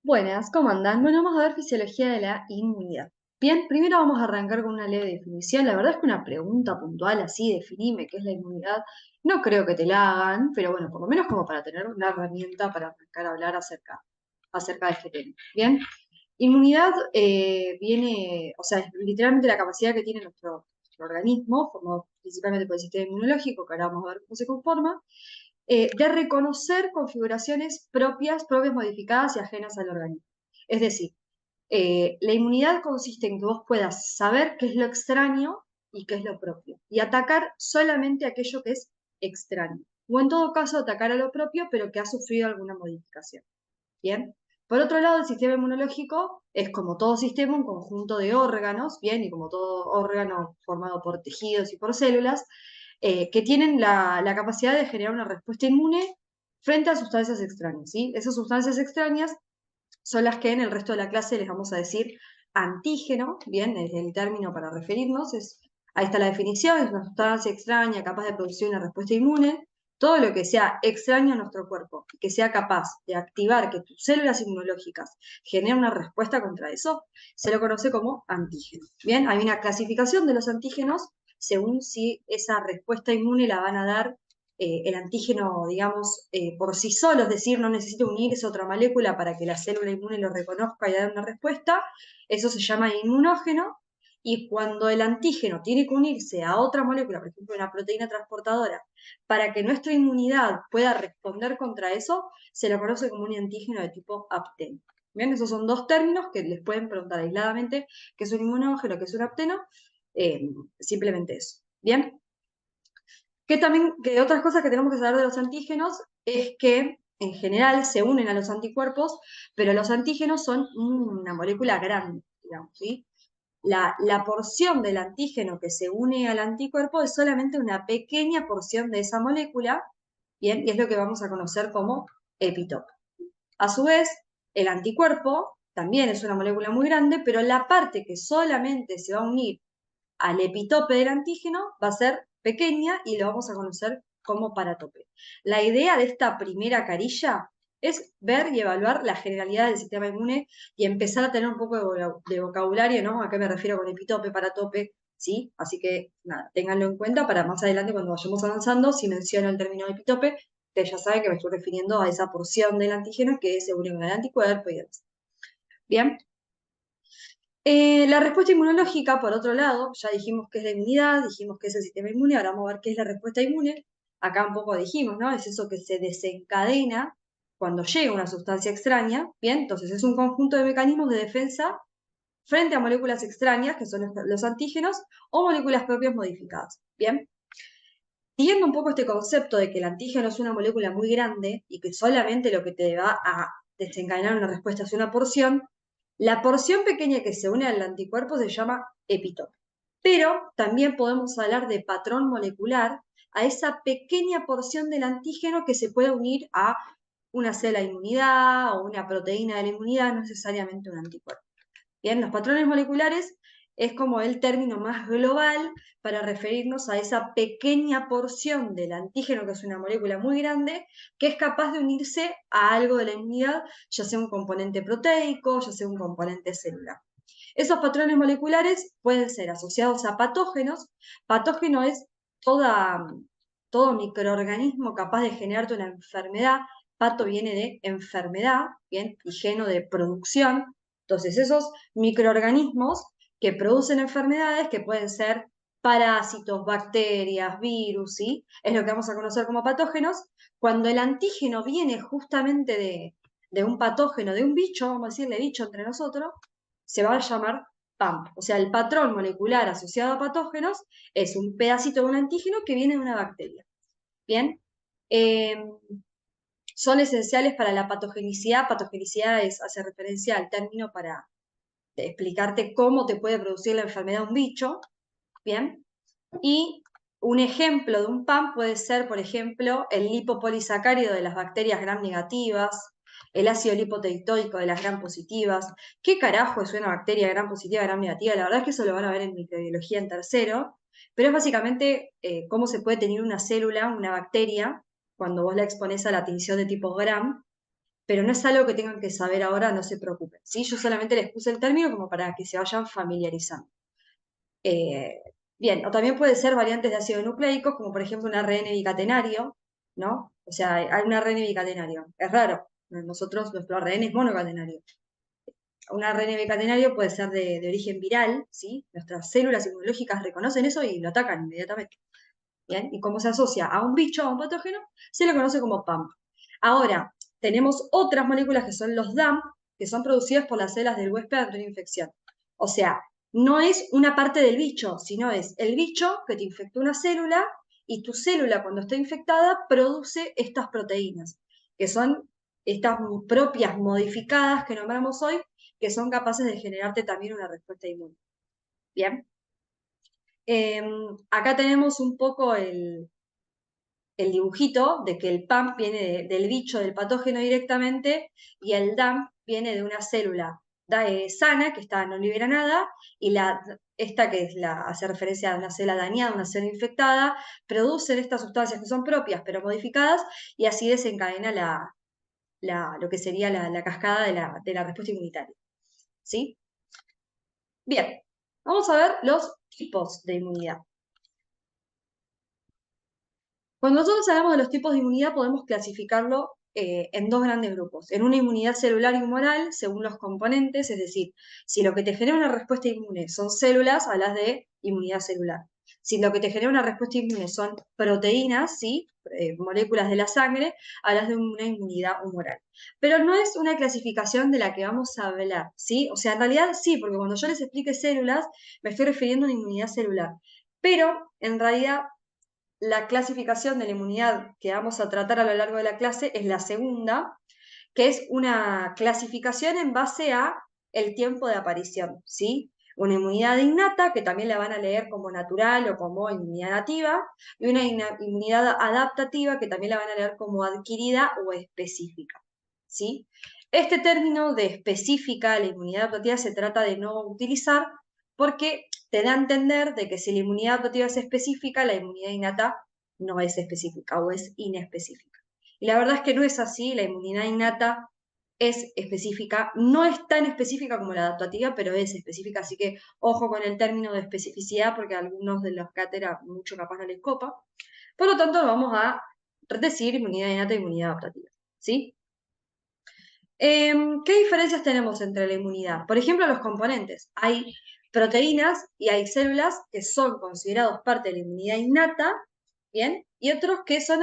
Buenas, ¿cómo andan? Bueno, vamos a ver fisiología de la inmunidad. Bien, primero vamos a arrancar con una leve definición. La verdad es que una pregunta puntual así, definime qué es la inmunidad, no creo que te la hagan, pero bueno, por lo menos como para tener una herramienta para arrancar a hablar acerca de este tema. Bien, inmunidad viene, o sea, es literalmente la capacidad que tiene nuestro organismo, formado principalmente por el sistema inmunológico, que ahora vamos a ver cómo se conforma, de reconocer configuraciones propias modificadas y ajenas al organismo. Es decir, la inmunidad consiste en que vos puedas saber qué es lo extraño y qué es lo propio, y atacar solamente aquello que es extraño, o en todo caso atacar a lo propio, pero que ha sufrido alguna modificación. Bien. Por otro lado, el sistema inmunológico es como todo sistema, un conjunto de órganos, bien, y como todo órgano formado por tejidos y por células, que tienen la capacidad de generar una respuesta inmune frente a sustancias extrañas, ¿sí? Esas sustancias extrañas son las que en el resto de la clase les vamos a decir antígeno, bien, es el término para referirnos, ahí está la definición, es una sustancia extraña capaz de producir una respuesta inmune. Todo lo que sea extraño a nuestro cuerpo y que sea capaz de activar que tus células inmunológicas generen una respuesta contra eso, se lo conoce como antígeno. Bien, hay una clasificación de los antígenos según si esa respuesta inmune la van a dar el antígeno, digamos, por sí solo, es decir, no necesita unirse a otra molécula para que la célula inmune lo reconozca y dar una respuesta. Eso se llama inmunógeno. Y cuando el antígeno tiene que unirse a otra molécula, por ejemplo, una proteína transportadora, para que nuestra inmunidad pueda responder contra eso, se lo conoce como un antígeno de tipo apteno. Bien, esos son dos términos que les pueden preguntar aisladamente qué es un inmunógeno, qué es un apteno, simplemente eso. Bien, que otras cosas que tenemos que saber de los antígenos es que en general se unen a los anticuerpos, pero los antígenos son una molécula grande, digamos, ¿sí? La porción del antígeno que se une al anticuerpo es solamente una pequeña porción de esa molécula, ¿bien? Y es lo que vamos a conocer como epitope. A su vez, el anticuerpo también es una molécula muy grande, pero la parte que solamente se va a unir al epitope del antígeno va a ser pequeña y lo vamos a conocer como paratope. La idea de esta primera carilla es ver y evaluar la generalidad del sistema inmune y empezar a tener un poco de vocabulario, ¿no? ¿A qué me refiero con epitope, paratope? ¿Sí? Así que, nada, ténganlo en cuenta para más adelante cuando vayamos avanzando, si menciono el término epitope, ustedes ya saben que me estoy refiriendo a esa porción del antígeno que se une con el anticuerpo y demás. Bien, la respuesta inmunológica, por otro lado, ya dijimos que es la inmunidad, dijimos que es el sistema inmune, ahora vamos a ver qué es la respuesta inmune. Acá un poco dijimos, ¿no? Es eso que se desencadena cuando llega una sustancia extraña, ¿bien? Entonces es un conjunto de mecanismos de defensa frente a moléculas extrañas, que son los antígenos, o moléculas propias modificadas, ¿bien? Siguiendo un poco este concepto de que el antígeno es una molécula muy grande y que solamente lo que te va a desencadenar una respuesta es una porción, la porción pequeña que se une al anticuerpo se llama epitope. Pero también podemos hablar de patrón molecular a esa pequeña porción del antígeno que se puede unir a una célula de inmunidad o una proteína de la inmunidad, no necesariamente un anticuerpo. Bien, los patrones moleculares es como el término más global para referirnos a esa pequeña porción del antígeno, que es una molécula muy grande, que es capaz de unirse a algo de la inmunidad, ya sea un componente proteico, ya sea un componente celular. Esos patrones moleculares pueden ser asociados a patógenos. Patógeno es todo microorganismo capaz de generarte una enfermedad. Pato viene de enfermedad, ¿bien? Y geno de producción. Entonces, esos microorganismos que producen enfermedades, que pueden ser parásitos, bacterias, virus, ¿sí? Es lo que vamos a conocer como patógenos. Cuando el antígeno viene justamente de un patógeno, de un bicho, vamos a decirle bicho entre nosotros, se va a llamar PAMP. O sea, el patrón molecular asociado a patógenos es un pedacito de un antígeno que viene de una bacteria. Bien. Eh, Son esenciales para la patogenicidad. Patogenicidad hace referencia al término para explicarte cómo te puede producir la enfermedad un bicho. Bien. Y un ejemplo de un PAM puede ser, por ejemplo, el lipopolisacárido de las bacterias gram negativas, el ácido lipoteitoico de las gram positivas. ¿Qué carajo es una bacteria gram positiva, gram negativa? La verdad es que eso lo van a ver en microbiología en tercero, pero es básicamente cómo se puede tener una célula, una bacteria, cuando vos la exponés a la tinción de tipo gram, pero no es algo que tengan que saber ahora, no se preocupen, ¿sí? Yo solamente les puse el término como para que se vayan familiarizando. Eh, Bien, o también puede ser variantes de ácido nucleicos, como por ejemplo un ARN bicatenario, ¿no? O sea, hay un ARN bicatenario. Es raro. Nosotros, nuestro ARN es monocatenario. Un ARN bicatenario puede ser de origen viral, ¿sí? Nuestras células inmunológicas reconocen eso y lo atacan inmediatamente. ¿Bien? Y como se asocia a un bicho, a un patógeno, se lo conoce como PAMP. Ahora, tenemos otras moléculas que son los DAMP, que son producidas por las células del huésped ante una infección. O sea, no es una parte del bicho, sino es el bicho que te infectó una célula y tu célula cuando está infectada produce estas proteínas, que son estas propias modificadas que nombramos hoy, que son capaces de generarte también una respuesta inmune. Bien. Acá tenemos un poco el dibujito de que el PAMP viene del bicho, del patógeno directamente, y el DAMP viene de una célula sana, que está, no libera nada, y esta que es hace referencia a una célula dañada, una célula infectada, producen estas sustancias que son propias, pero modificadas, y así desencadena lo que sería la cascada de la respuesta inmunitaria. ¿Sí? Bien, vamos a ver los tipos de inmunidad. Cuando nosotros hablamos de los tipos de inmunidad, podemos clasificarlo en dos grandes grupos. En una inmunidad celular y humoral, según los componentes, es decir, si lo que te genera una respuesta inmune son células, hablas de inmunidad celular. Si lo que te genera una respuesta inmune son proteínas, ¿sí? Moléculas de la sangre, hablas de una inmunidad humoral. Pero no es una clasificación de la que vamos a hablar, ¿sí? O sea, en realidad sí, porque cuando yo les explique células, me estoy refiriendo a una inmunidad celular. Pero en realidad la clasificación de la inmunidad que vamos a tratar a lo largo de la clase es la segunda, que es una clasificación en base a el tiempo de aparición, ¿sí? Una inmunidad innata, que también la van a leer como natural o como inmunidad nativa, y una inmunidad adaptativa, que también la van a leer como adquirida o específica, ¿sí? Este término de específica, la inmunidad adaptativa, se trata de no utilizar porque te da a entender de que si la inmunidad adaptativa es específica, la inmunidad innata no es específica o es inespecífica. Y la verdad es que no es así, la inmunidad innata es específica, no es tan específica como la adaptativa, pero es específica, así que ojo con el término de especificidad porque a algunos de los cátedras mucho capaz no les copa. Por lo tanto, vamos a decir inmunidad innata y inmunidad adaptativa, ¿sí? ¿Qué diferencias tenemos entre la inmunidad? Por ejemplo, los componentes. Hay proteínas y hay células que son considerados parte de la inmunidad innata, ¿bien? Y otros que son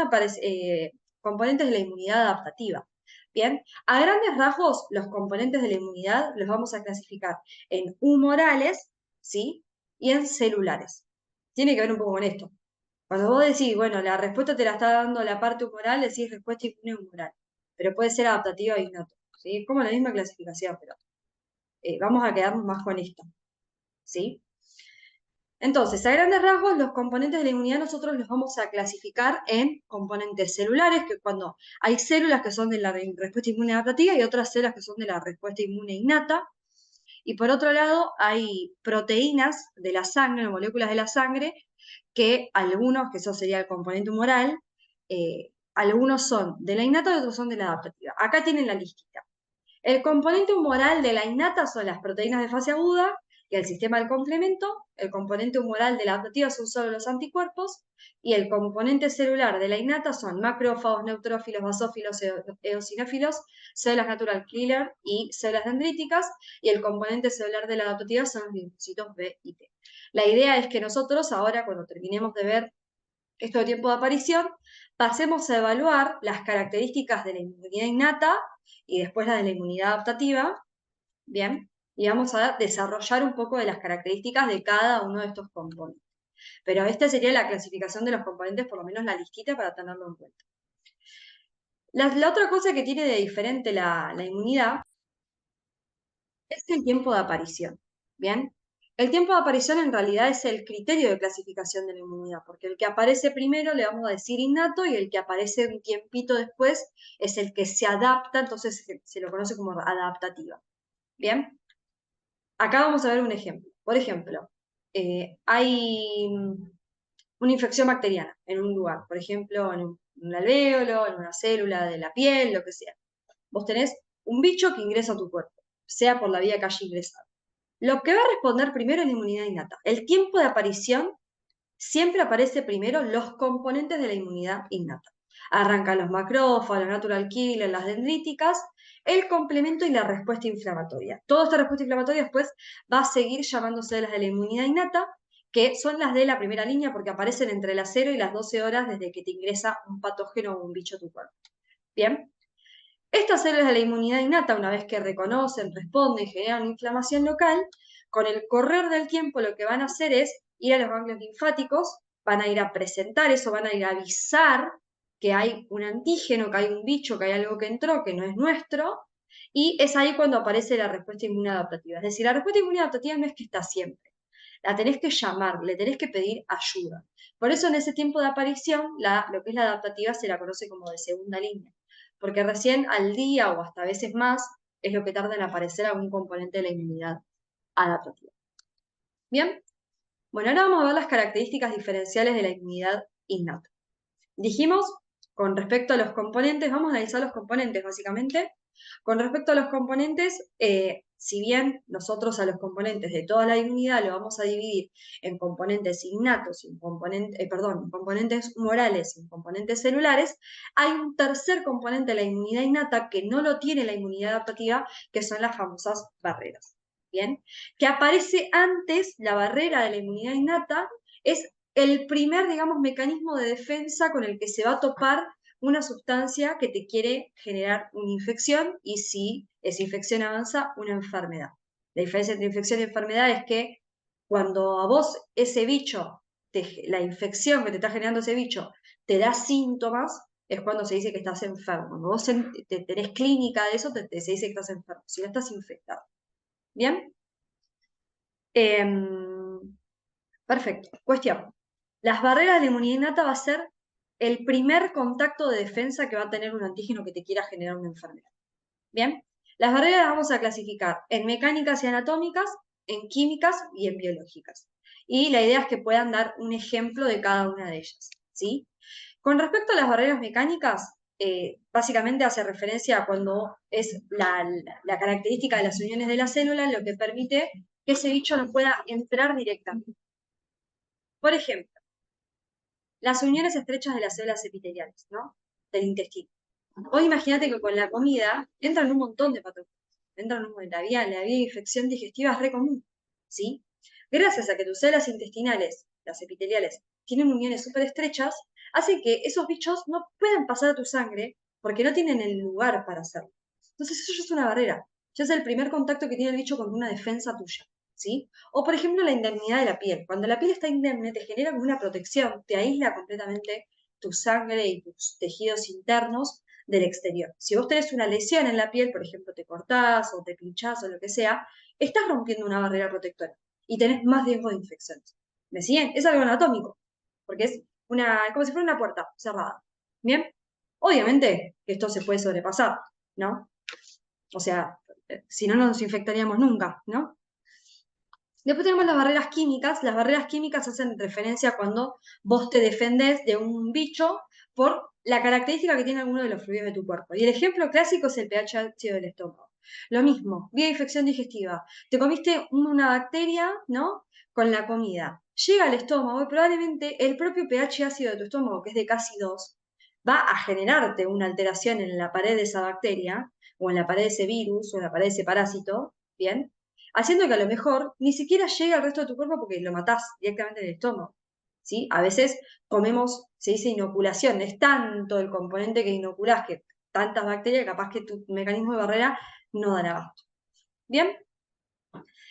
componentes de la inmunidad adaptativa, ¿bien? A grandes rasgos, los componentes de la inmunidad los vamos a clasificar en humorales, ¿sí? Y en celulares. Tiene que ver un poco con esto. Cuando vos decís, bueno, la respuesta te la está dando la parte humoral, decís respuesta inmune humoral, pero puede ser adaptativa e innata. ¿Sí? Es como la misma clasificación, pero vamos a quedarnos más con esto, ¿sí? Entonces, a grandes rasgos, los componentes de la inmunidad nosotros los vamos a clasificar en componentes celulares, que cuando hay células que son de la respuesta inmune adaptativa y otras células que son de la respuesta inmune innata. Y por otro lado, hay proteínas de la sangre, moléculas de la sangre, que algunos, que eso sería el componente humoral, algunos son de la innata y otros son de la adaptativa. Acá tienen la listita. El componente humoral de la innata son las proteínas de fase aguda y el sistema del complemento. El componente humoral de la adaptativa son solo los anticuerpos. Y el componente celular de la innata son macrófagos, neutrófilos, basófilos, eosinófilos, células natural killer y células dendríticas. Y el componente celular de la adaptativa son los linfocitos B y T. La idea es que nosotros ahora, cuando terminemos de ver esto de tiempo de aparición, pasemos a evaluar las características de la inmunidad innata y después la de la inmunidad adaptativa, ¿bien? Y vamos a desarrollar un poco de las características de cada uno de estos componentes. Pero esta sería la clasificación de los componentes, por lo menos la listita para tenerlo en cuenta. La otra cosa que tiene de diferente la inmunidad es el tiempo de aparición, ¿bien? El tiempo de aparición en realidad es el criterio de clasificación de la inmunidad, porque el que aparece primero le vamos a decir innato y el que aparece un tiempito después es el que se adapta, entonces se lo conoce como adaptativa. ¿Bien? Acá vamos a ver un ejemplo. Por ejemplo, hay una infección bacteriana en un lugar, por ejemplo, en un alvéolo, en una célula de la piel, lo que sea. vos tenés un bicho que ingresa a tu cuerpo, sea por la vía que haya ingresado. Lo que va a responder primero es la inmunidad innata. El tiempo de aparición siempre aparece primero los componentes de la inmunidad innata. Arrancan los macrófagos, los natural killers, las dendríticas, el complemento y la respuesta inflamatoria. Toda esta respuesta inflamatoria después va a seguir llamándose las de la inmunidad innata, que son las de la primera línea porque aparecen entre las 0 y las 12 horas desde que te ingresa un patógeno o un bicho a tu cuerpo. Bien, estas células de la inmunidad innata, una vez que reconocen, responden, generan inflamación local, con el correr del tiempo lo que van a hacer es ir a los ganglios linfáticos, van a ir a presentar eso, van a ir a avisar que hay un antígeno, que hay un bicho, que hay algo que entró, que no es nuestro, y es ahí cuando aparece la respuesta inmunodadaptativa. Es decir, la respuesta inmunodadaptativa no es que está siempre, la tenés que llamar, le tenés que pedir ayuda. Por eso en ese tiempo de aparición, lo que es la adaptativa se la conoce como de segunda línea, porque recién al día o hasta veces más es lo que tarda en aparecer algún componente de la inmunidad adaptativa. Bien, bueno, ahora vamos a ver las características diferenciales de la inmunidad innata. Dijimos, con respecto a los componentes, vamos a analizar los componentes básicamente. Con respecto a los componentes, si bien nosotros a los componentes de toda la inmunidad lo vamos a dividir en componentes innatos, en componentes humorales y en componentes celulares, hay un tercer componente de la inmunidad innata que no lo tiene la inmunidad adaptativa, que son las famosas barreras. Bien, que aparece antes, la barrera de la inmunidad innata es el primer, digamos, mecanismo de defensa con el que se va a topar una sustancia que te quiere generar una infección y si esa infección avanza, una enfermedad. La diferencia entre infección y enfermedad es que cuando a vos ese bicho, la infección que te está generando ese bicho, te da síntomas, es cuando se dice que estás enfermo. Cuando vos tenés clínica de eso, se dice que estás enfermo, si no estás infectado. ¿Bien? Perfecto. Cuestión. Las barreras de la inmunidad innata va a ser el primer contacto de defensa que va a tener un antígeno que te quiera generar una enfermedad. Bien, las barreras las vamos a clasificar en mecánicas y anatómicas, en químicas y en biológicas. Y la idea es que puedan dar un ejemplo de cada una de ellas, ¿sí? Con respecto a las barreras mecánicas, básicamente hace referencia a cuando es la característica de las uniones de la célula lo que permite que ese bicho no pueda entrar directamente. Por ejemplo, las uniones estrechas de las células epiteliales, ¿no? Del intestino. Vos imagínate que con la comida entran un montón de patógenos. La vía de infección digestiva es re común, ¿sí? Gracias a que tus células intestinales, las epiteliales, tienen uniones súper estrechas, hace que esos bichos no puedan pasar a tu sangre porque no tienen el lugar para hacerlo. Entonces eso ya es una barrera. Ya es el primer contacto que tiene el bicho con una defensa tuya, ¿sí? O por ejemplo la indemnidad de la piel. Cuando la piel está indemne te genera como una protección, te aísla completamente tu sangre y tus tejidos internos del exterior. Si vos tenés una lesión en la piel, por ejemplo, te cortás o te pinchás o lo que sea, estás rompiendo una barrera protectora y tenés más riesgo de infecciones. ¿Me siguen? Es algo anatómico, porque es como si fuera una puerta cerrada. ¿Bien? Obviamente que esto se puede sobrepasar, ¿no? O sea, si no nos infectaríamos nunca, ¿no? Después tenemos las barreras químicas. Las barreras químicas hacen referencia a cuando vos te defendés de un bicho por la característica que tiene alguno de los fluidos de tu cuerpo. Y el ejemplo clásico es el pH ácido del estómago. Lo mismo, vía de infección digestiva. Te comiste una bacteria, ¿no? Con la comida. Llega al estómago y probablemente el propio pH ácido de tu estómago, que es de casi 2, va a generarte una alteración en la pared de esa bacteria, o en la pared de ese virus, o en la pared de ese parásito, ¿bien? Haciendo que a lo mejor ni siquiera llegue al resto de tu cuerpo porque lo matás directamente en el estómago, ¿sí? A veces comemos, se dice inoculación, es tanto el componente que inoculás, que tantas bacterias, capaz que tu mecanismo de barrera no dará abasto. ¿Bien?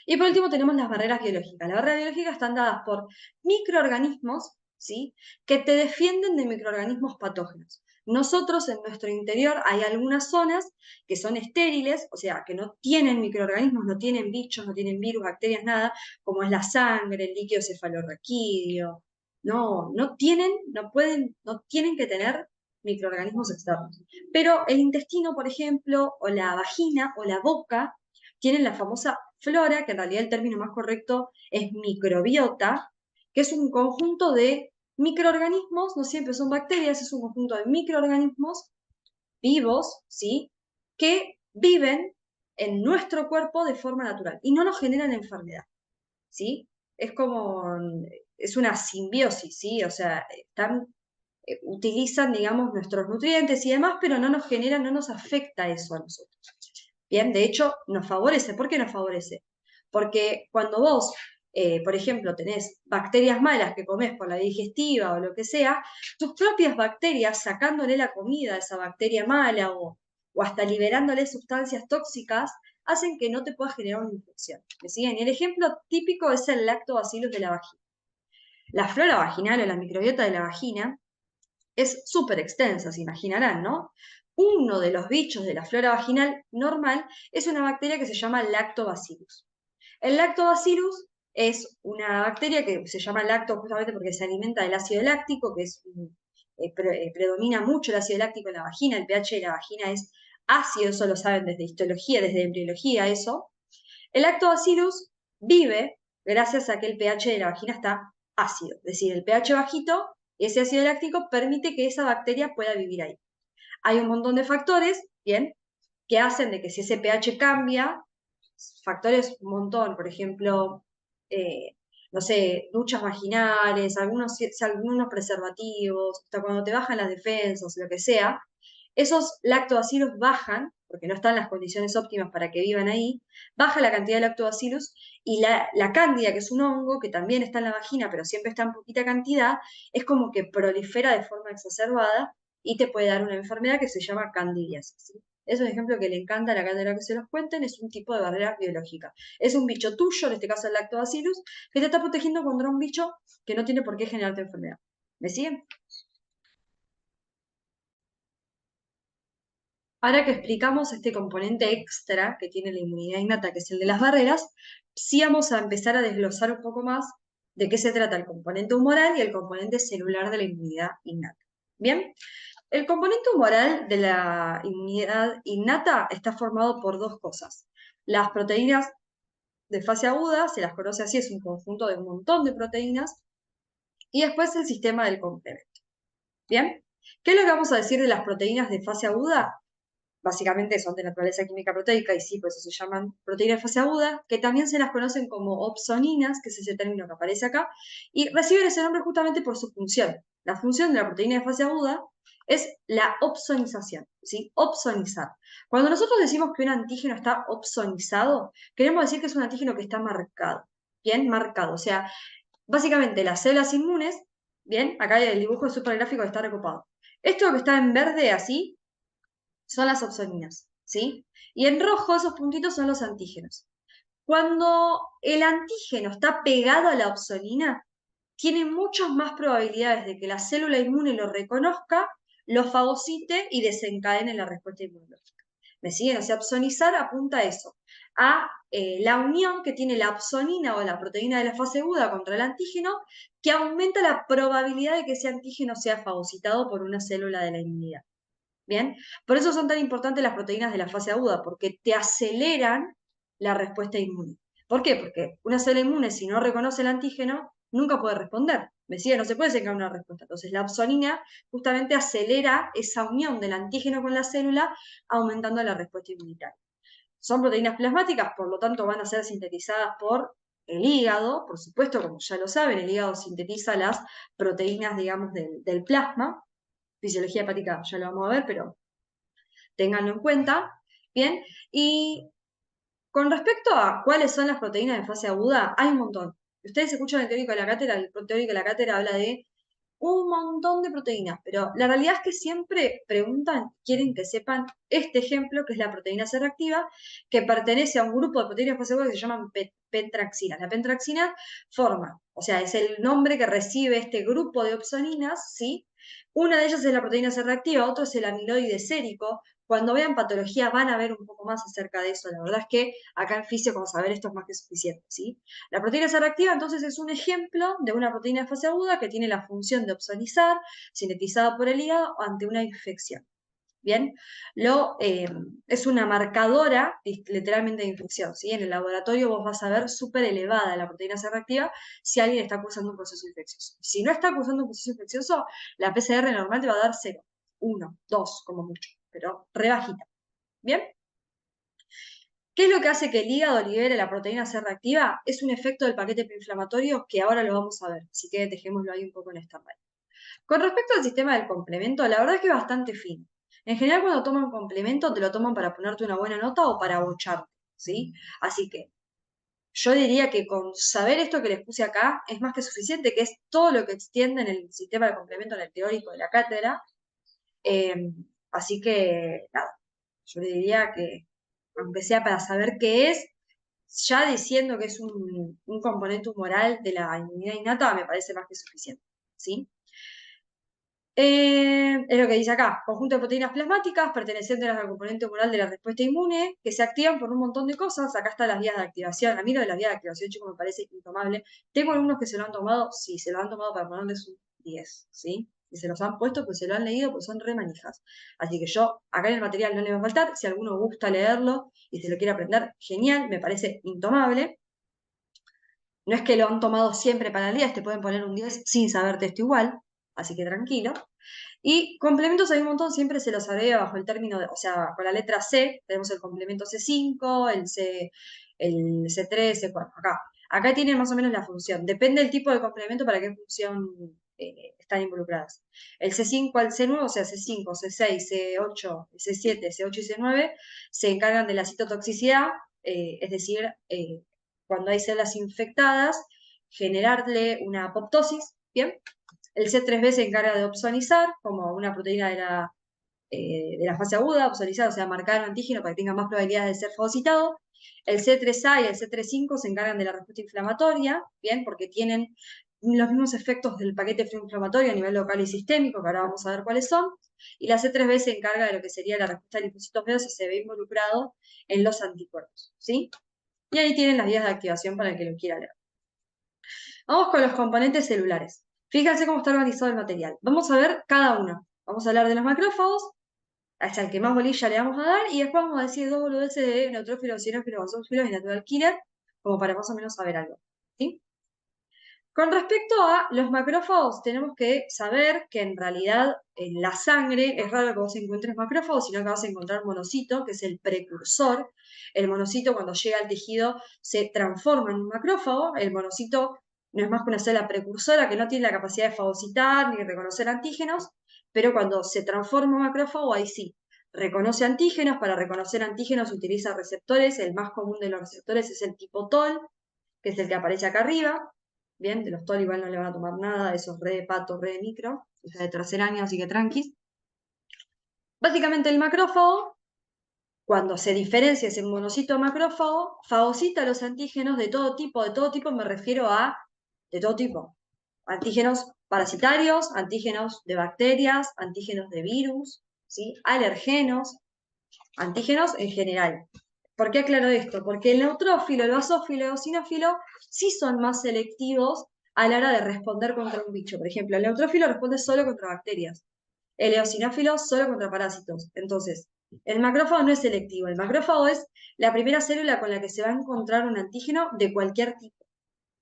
Y por último tenemos las barreras biológicas. Las barreras biológicas están dadas por microorganismos, ¿sí? Que te defienden de microorganismos patógenos. Nosotros en nuestro interior hay algunas zonas que son estériles, o sea, que no tienen microorganismos, no tienen bichos, no tienen virus, bacterias, nada, como es la sangre, el líquido cefalorraquídeo. No tienen que tener microorganismos externos. Pero el intestino, por ejemplo, o la vagina o la boca, tienen la famosa flora, que en realidad el término más correcto es microbiota, que es un conjunto de microorganismos, no siempre son bacterias, es un conjunto de microorganismos vivos, ¿sí? que viven en nuestro cuerpo de forma natural y no nos generan enfermedad, ¿sí? Es como, es una simbiosis, ¿sí? O sea, utilizan, digamos, nuestros nutrientes y demás, pero no nos genera, no nos afecta eso a nosotros. Bien, de hecho, nos favorece. ¿Por qué nos favorece? Porque cuando vos, por ejemplo, tenés bacterias malas que comés por la digestiva o lo que sea, tus propias bacterias, sacándole la comida a esa bacteria mala o hasta liberándole sustancias tóxicas, hacen que no te pueda generar una infección. ¿Me siguen? Y el ejemplo típico es el lactobacillus de la vagina. La flora vaginal o la microbiota de la vagina es súper extensa, se imaginarán, ¿no? Uno de los bichos de la flora vaginal normal es una bacteria que se llama Lactobacillus. El Lactobacillus es una bacteria que se llama lacto justamente porque se alimenta del ácido láctico, que predomina mucho el ácido láctico en la vagina, el pH de la vagina es ácido, eso lo saben desde histología, desde embriología, eso. El Lactobacillus vive gracias a que el pH de la vagina está ácido, es decir, el pH bajito, ese ácido láctico permite que esa bacteria pueda vivir ahí. Hay un montón de factores, bien, que hacen de que si ese pH cambia, factores un montón, por ejemplo, no sé, duchas vaginales, algunos preservativos, hasta cuando te bajan las defensas, lo que sea, esos lactobacilos bajan, porque no están en las condiciones óptimas para que vivan ahí, baja la cantidad de lactobacillus y la cándida, que es un hongo que también está en la vagina, pero siempre está en poquita cantidad, es como que prolifera de forma exacerbada y te puede dar una enfermedad que se llama candidiasis. ¿Sí? Es un ejemplo que le encanta a la cátedra que se los cuenten, es un tipo de barrera biológica. Es un bicho tuyo, en este caso el lactobacillus, que te está protegiendo contra un bicho que no tiene por qué generarte enfermedad. ¿Me siguen? Ahora que explicamos este componente extra que tiene la inmunidad innata, que es el de las barreras, sí vamos a empezar a desglosar un poco más de qué se trata el componente humoral y el componente celular de la inmunidad innata. Bien, el componente humoral de la inmunidad innata está formado por dos cosas. Las proteínas de fase aguda, se las conoce así, es un conjunto de un montón de proteínas, y después el sistema del complemento. Bien, ¿qué es lo que vamos a decir de las proteínas de fase aguda? Básicamente son de naturaleza química proteica y sí, por eso se llaman proteínas de fase aguda, que también se las conocen como opsoninas, que es ese término que aparece acá, y reciben ese nombre justamente por su función. La función de la proteína de fase aguda es la opsonización, ¿sí? Opsonizar. Cuando nosotros decimos que un antígeno está opsonizado, queremos decir que es un antígeno que está marcado, bien marcado, o sea, básicamente las células inmunes, bien, acá el dibujo es súper gráfico que está recopado. Esto que está en verde así, son las opsoninas, ¿sí? Y en rojo esos puntitos son los antígenos. Cuando el antígeno está pegado a la opsonina, tiene muchas más probabilidades de que la célula inmune lo reconozca, lo fagocite y desencadene la respuesta inmunológica. ¿Me siguen? O sea, opsonizar apunta a eso, a la unión que tiene la opsonina o la proteína de la fase aguda contra el antígeno, que aumenta la probabilidad de que ese antígeno sea fagocitado por una célula de la inmunidad. Bien, por eso son tan importantes las proteínas de la fase aguda, porque te aceleran la respuesta inmune. ¿Por qué? Porque una célula inmune, si no reconoce el antígeno, nunca puede responder. Me sigue, no se puede sacar una respuesta. Entonces, la opsonina justamente acelera esa unión del antígeno con la célula, aumentando la respuesta inmunitaria. Son proteínas plasmáticas, por lo tanto, van a ser sintetizadas por el hígado, por supuesto, como ya lo saben, el hígado sintetiza las proteínas, digamos, del plasma. Fisiología hepática ya lo vamos a ver, pero ténganlo en cuenta. Bien, y con respecto a cuáles son las proteínas de fase aguda, hay un montón. Ustedes escuchan el teórico de la cátedra, el teórico de la cátedra habla de un montón de proteínas, pero la realidad es que siempre preguntan, quieren que sepan este ejemplo, que es la proteína C reactiva, que pertenece a un grupo de proteínas de fase aguda que se llaman pentraxinas. La pentraxina forma, o sea, es el nombre que recibe este grupo de opsoninas, ¿sí? Una de ellas es la proteína C reactiva, otro es el amiloide sérico. Cuando vean patología van a ver un poco más acerca de eso. La verdad es que acá en fisio con saber esto es más que suficiente, ¿sí? La proteína C reactiva entonces es un ejemplo de una proteína de fase aguda que tiene la función de opsonizar, sintetizada por el hígado ante una infección. Bien, es una marcadora literalmente de infección, ¿sí? En el laboratorio vos vas a ver súper elevada la proteína C reactiva si alguien está cursando un proceso infeccioso. Si no está cursando un proceso infeccioso, la PCR normal te va a dar 0, 1, 2 como mucho, pero re bajita. ¿Bien? ¿Qué es lo que hace que el hígado libere la proteína C reactiva? Es un efecto del paquete preinflamatorio que ahora lo vamos a ver, así que dejémoslo ahí un poco en stand-by. Con respecto al sistema del complemento, la verdad es que es bastante fino. En general, cuando toman complemento, te lo toman para ponerte una buena nota o para bocharte, ¿sí? Así que yo diría que con saber esto que les puse acá es más que suficiente, que es todo lo que extiende en el sistema de complemento en el teórico de la cátedra. Eh, Así que, nada, yo le diría que, aunque sea para saber qué es, ya diciendo que es un componente humoral de la inmunidad innata, me parece más que suficiente, ¿sí? Es lo que dice acá, conjunto de proteínas plasmáticas pertenecientes al componente humoral de la respuesta inmune, que se activan por un montón de cosas. Acá están las vías de activación. A mí lo de las vías de activación, chicos, me parece intomable. Tengo algunos que se lo han tomado, sí, se lo han tomado para ponerles un 10, ¿sí? Y se los han puesto, pues se lo han leído, pues son re manijas. Así que yo, acá en el material no le va a faltar. Si a alguno gusta leerlo y se lo quiere aprender, genial, me parece intomable. No es que lo han tomado siempre para el 10, te pueden poner un 10 sin saberte esto igual, así que tranquilo. Y complementos hay un montón, siempre se los agrega bajo el término, o sea, con la letra C, tenemos el complemento C5, el C3, C4, acá. Acá tienen más o menos la función, depende del tipo de complemento para qué función están involucradas. El C5 al C9, o sea, C5, C6, C8, C7, C8 y C9, se encargan de la citotoxicidad, es decir, cuando hay células infectadas, generarle una apoptosis, ¿bien? El C3b se encarga de opsonizar, como una proteína de la fase aguda, opsonizar, o sea, marcar un antígeno para que tenga más probabilidades de ser fagocitado. El C3a y el C3-5 se encargan de la respuesta inflamatoria, ¿bien? Porque tienen los mismos efectos del paquete inflamatorio a nivel local y sistémico, que ahora vamos a ver cuáles son. Y la C3b se encarga de lo que sería la respuesta de linfocitos B, si se ve involucrado en los anticuerpos, ¿sí? Y ahí tienen las vías de activación para el que lo quiera leer. Vamos con los componentes celulares. Fíjense cómo está organizado el material. Vamos a ver cada uno. Vamos a hablar de los macrófagos, hasta el que más bolilla le vamos a dar, y después vamos a decir dos boludeces de neutrófilos, sinófilos, basófilos y natural killer, como para más o menos saber algo. ¿Sí? Con respecto a los macrófagos, tenemos que saber que en realidad en la sangre es raro que vos encuentres macrófagos, sino que vas a encontrar monocito, que es el precursor. El monocito, cuando llega al tejido, se transforma en un macrófago. El monocito no es más que una célula precursora que no tiene la capacidad de fagocitar ni reconocer antígenos, pero cuando se transforma en macrófago, ahí sí, reconoce antígenos. Para reconocer antígenos utiliza receptores. El más común de los receptores es el tipo TOL, que es el que aparece acá arriba. Bien, de los TOL igual no le van a tomar nada, esos re de pato, re de micro, o sea, de tercer año, así que tranquis. Básicamente el macrófago, cuando se diferencia ese monocito macrófago, fagocita los antígenos de todo tipo me refiero a de todo tipo. Antígenos parasitarios, antígenos de bacterias, antígenos de virus, ¿sí? Alergenos, antígenos en general. ¿Por qué aclaro esto? Porque el neutrófilo, el basófilo y el eosinófilo sí son más selectivos a la hora de responder contra un bicho. Por ejemplo, el neutrófilo responde solo contra bacterias, el eosinófilo solo contra parásitos. Entonces, el macrófago no es selectivo, el macrófago es la primera célula con la que se va a encontrar un antígeno de cualquier tipo.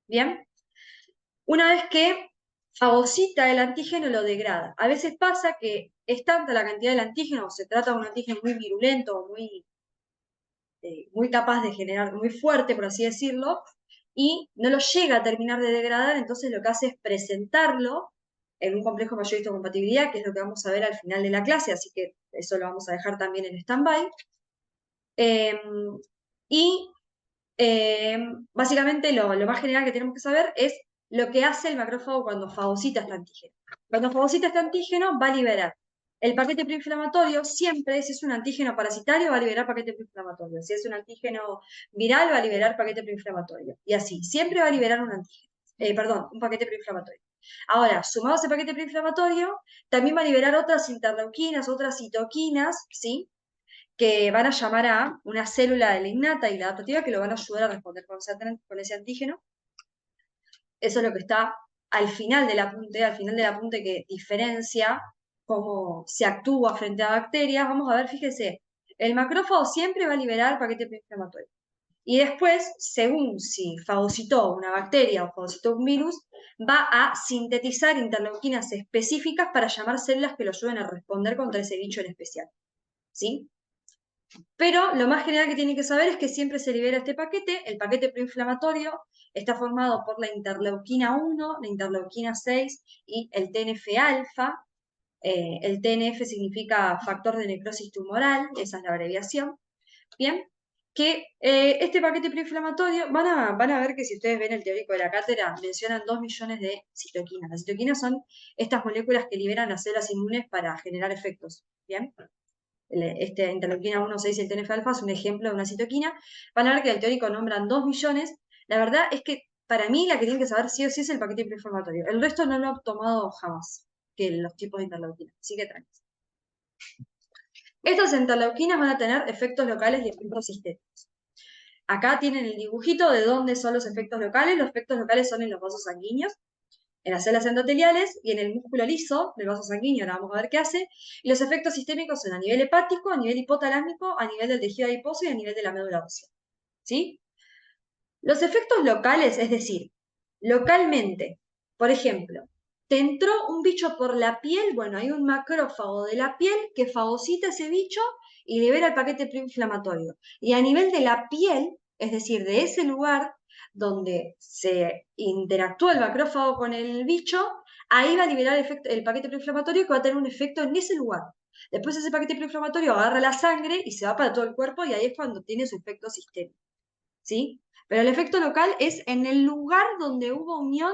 ¿Bien? Una vez que fagocita el antígeno, lo degrada. A veces pasa que es tanta la cantidad del antígeno, o se trata de un antígeno muy virulento, muy capaz de generar, muy fuerte, por así decirlo, y no lo llega a terminar de degradar, entonces lo que hace es presentarlo en un complejo mayor histocompatibilidad, que es lo que vamos a ver al final de la clase, así que eso lo vamos a dejar también en stand-by. Eh, y Básicamente lo más general que tenemos que saber es lo que hace el macrófago cuando fagocita este antígeno. Cuando fagocita este antígeno va a liberar el paquete preinflamatorio, siempre si es un antígeno parasitario va a liberar paquete preinflamatorio, si es un antígeno viral va a liberar paquete preinflamatorio, y así, siempre va a liberar un antígeno, un paquete preinflamatorio. Ahora, sumado a ese paquete preinflamatorio, también va a liberar otras interleuquinas, otras citoquinas, ¿sí? Que van a llamar a una célula de la innata y la adaptativa que lo van a ayudar a responder con ese antígeno. Eso es lo que está al final del apunte que diferencia cómo se actúa frente a bacterias. Vamos a ver, fíjese, el macrófago siempre va a liberar paquete preinflamatorio. Y después, según si fagocitó una bacteria o fagocitó un virus, va a sintetizar interleuquinas específicas para llamar células que lo ayuden a responder contra ese bicho en especial. ¿Sí? Pero lo más general que tienen que saber es que siempre se libera este paquete. El paquete proinflamatorio está formado por la interleuquina 1, la interleuquina 6 y el TNF-alfa. El TNF significa factor de necrosis tumoral, esa es la abreviación. Bien, que este paquete proinflamatorio, van a ver que si ustedes ven el teórico de la cátedra, mencionan 2 millones de citoquinas. Las citoquinas son estas moléculas que liberan las células inmunes para generar efectos. Bien, este interleuquina 1, 6 y el TNF-alfa es un ejemplo de una citoquina. Van a ver que el teórico nombran 2 millones. La verdad es que para mí la que tienen que saber sí o sí es el paquete proinflamatorio. El resto no lo he tomado jamás, que los tipos de interleuquina. Así que tranquilos. Estas interleuquinas van a tener efectos locales y efectos sistémicos. Acá tienen el dibujito de dónde son los efectos locales. Los efectos locales son en los vasos sanguíneos, en las células endoteliales y en el músculo liso del vaso sanguíneo. Ahora vamos a ver qué hace. Y los efectos sistémicos son a nivel hepático, a nivel hipotalámico, a nivel del tejido adiposo y a nivel de la médula ósea. ¿Sí? Los efectos locales, es decir, localmente, por ejemplo, te entró un bicho por la piel, bueno, hay un macrófago de la piel que fagocita ese bicho y libera el paquete proinflamatorio. Y a nivel de la piel, es decir, de ese lugar donde se interactúa el macrófago con el bicho, ahí va a liberar el paquete proinflamatorio que va a tener un efecto en ese lugar. Después ese paquete proinflamatorio agarra la sangre y se va para todo el cuerpo y ahí es cuando tiene su efecto sistémico. ¿Sí? Pero el efecto local es en el lugar donde hubo unión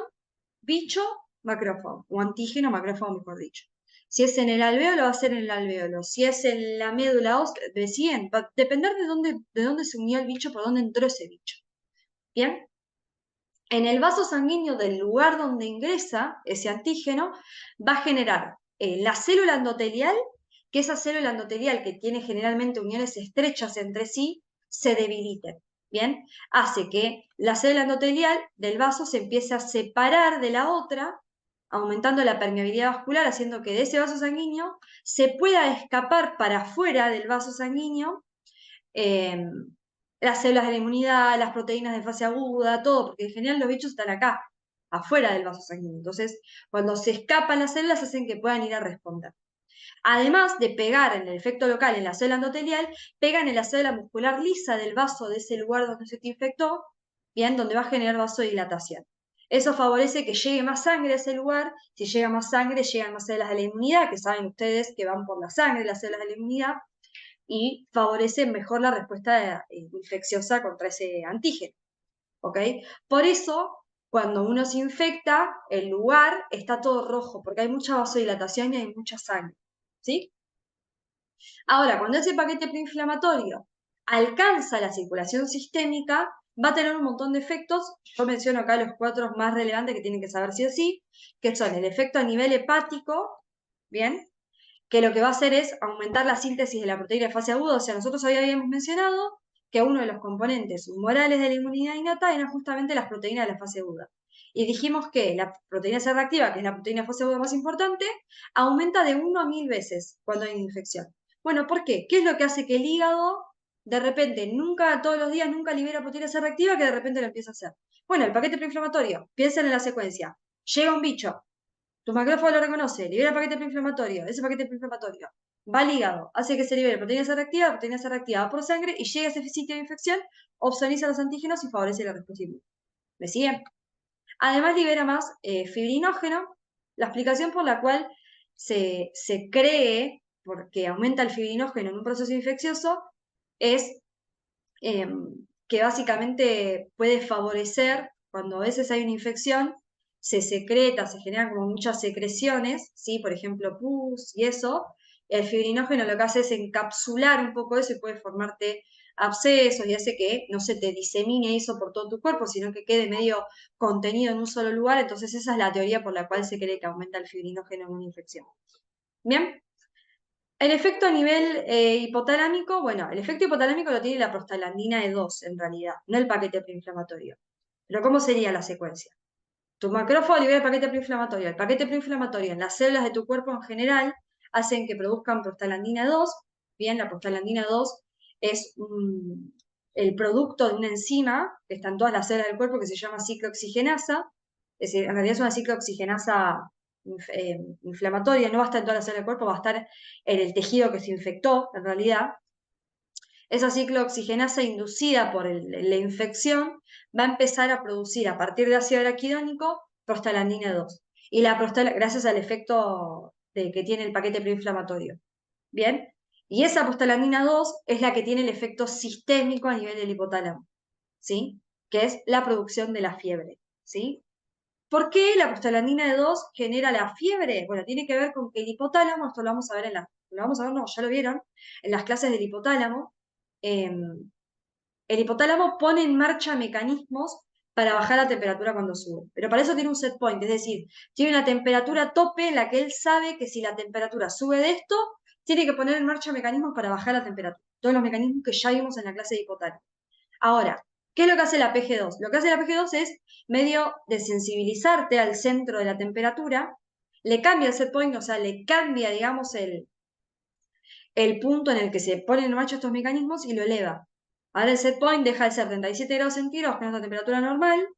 bicho-macrófago, o antígeno-macrófago, mejor dicho. Si es en el alvéolo, va a ser en el alvéolo. Si es en la médula ósea, va a depender de dónde se unió el bicho, por dónde entró ese bicho. ¿Bien? En el vaso sanguíneo del lugar donde ingresa ese antígeno, va a generar la célula endotelial, que esa célula endotelial que tiene generalmente uniones estrechas entre sí, se debilite. Bien, hace que la célula endotelial del vaso se empiece a separar de la otra, aumentando la permeabilidad vascular, haciendo que de ese vaso sanguíneo se pueda escapar para afuera del vaso sanguíneo eh, las células de la inmunidad, las proteínas de fase aguda, todo, porque en general los bichos están acá, afuera del vaso sanguíneo. Entonces, cuando se escapan las células, hacen que puedan ir a responder. Además de pegar en el efecto local en la célula endotelial, pegan en la célula muscular lisa del vaso de ese lugar donde se te infectó, bien, donde va a generar vasodilatación. Eso favorece que llegue más sangre a ese lugar. Si llega más sangre, llegan más células de la inmunidad, que saben ustedes que van por la sangre las células de la inmunidad, y favorece mejor la respuesta infecciosa contra ese antígeno. ¿Ok? Por eso, cuando uno se infecta, el lugar está todo rojo, porque hay mucha vasodilatación y hay mucha sangre. ¿Sí? Ahora, cuando ese paquete proinflamatorio alcanza la circulación sistémica, va a tener un montón de efectos. Yo menciono acá los 4 más relevantes que tienen que saber sí o sí, que son el efecto a nivel hepático, ¿bien? Que lo que va a hacer es aumentar la síntesis de la proteína de fase aguda. O sea, nosotros hoy habíamos mencionado que uno de los componentes humorales de la inmunidad innata eran justamente las proteínas de la fase aguda. Y dijimos que la proteína C reactiva, que es la proteína de fase aguda más importante, aumenta de 1 a 1000 veces cuando hay una infección. Bueno, ¿por qué? ¿Qué es lo que hace que el hígado de repente, nunca, todos los días, nunca libera proteína C reactiva que de repente lo empieza a hacer? Bueno, el paquete proinflamatorio, piensen en la secuencia. Llega un bicho, tu macrófago lo reconoce, libera paquete proinflamatorio, ese paquete proinflamatorio va al hígado, hace que se libere proteína C reactiva va por sangre y llega a ese sitio de infección, opsoniza los antígenos y favorece la respuesta inmune. ¿Me siguen? Además libera más fibrinógeno, la explicación por la cual se cree, porque aumenta el fibrinógeno en un proceso infeccioso, es que básicamente puede favorecer, cuando a veces hay una infección, se secreta, se generan como muchas secreciones, ¿sí? Por ejemplo, pus y eso. El fibrinógeno lo que hace es encapsular un poco eso y puede formarte abscesos y hace que no se te disemine eso por todo tu cuerpo, sino que quede medio contenido en un solo lugar. Entonces esa es la teoría por la cual se cree que aumenta el fibrinógeno en una infección. ¿Bien? El efecto a nivel hipotalámico, bueno, el efecto hipotalámico lo tiene la prostaglandina E2 en realidad, no el paquete proinflamatorio. Pero ¿cómo sería la secuencia? Tu macrófago libera el paquete proinflamatorio. El paquete proinflamatorio en las células de tu cuerpo en general hacen que produzcan prostaglandina 2. Bien, la prostaglandina 2 es el producto de una enzima que está en todas las células del cuerpo que se llama ciclooxigenasa. Es decir, en realidad es una ciclooxigenasa inflamatoria, no va a estar en todas las células del cuerpo, va a estar en el tejido que se infectó, en realidad. Esa ciclooxigenasa inducida por la infección va a empezar a producir a partir de ácido araquidónico prostaglandina 2. Y la gracias al efecto que tiene el paquete preinflamatorio. ¿Bien? Y esa prostaglandina 2 es la que tiene el efecto sistémico a nivel del hipotálamo, ¿sí? Que es la producción de la fiebre, ¿sí? ¿Por qué la prostaglandina 2 genera la fiebre? Bueno, tiene que ver con que el hipotálamo, esto lo vamos a ver lo vamos a ver, no, ya lo vieron, en las clases del hipotálamo, el hipotálamo pone en marcha mecanismos para bajar la temperatura cuando sube. Pero para eso tiene un set point, es decir, tiene una temperatura tope en la que él sabe que si la temperatura sube de esto, tiene que poner en marcha mecanismos para bajar la temperatura. Todos los mecanismos que ya vimos en la clase de hipotálamo. Ahora, ¿qué es lo que hace la PG2? Lo que hace la PG2 es medio desensibilizarte al centro de la temperatura, le cambia el set point, o sea, le cambia, digamos, el punto en el que se ponen en marcha estos mecanismos y lo eleva. Ahora el set point deja de ser 37 grados centígrados, que es la temperatura normal,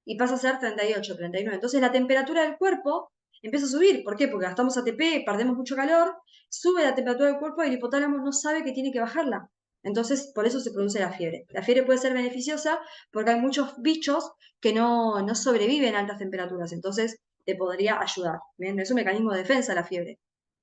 y pasa a ser 38, 39. Entonces la temperatura del cuerpo empieza a subir. ¿Por qué? Porque gastamos ATP, perdemos mucho calor, sube la temperatura del cuerpo y el hipotálamo no sabe que tiene que bajarla. Entonces, por eso se produce la fiebre. La fiebre puede ser beneficiosa porque hay muchos bichos que no sobreviven a altas temperaturas. Entonces, te podría ayudar. ¿Bien? Es un mecanismo de defensa la fiebre.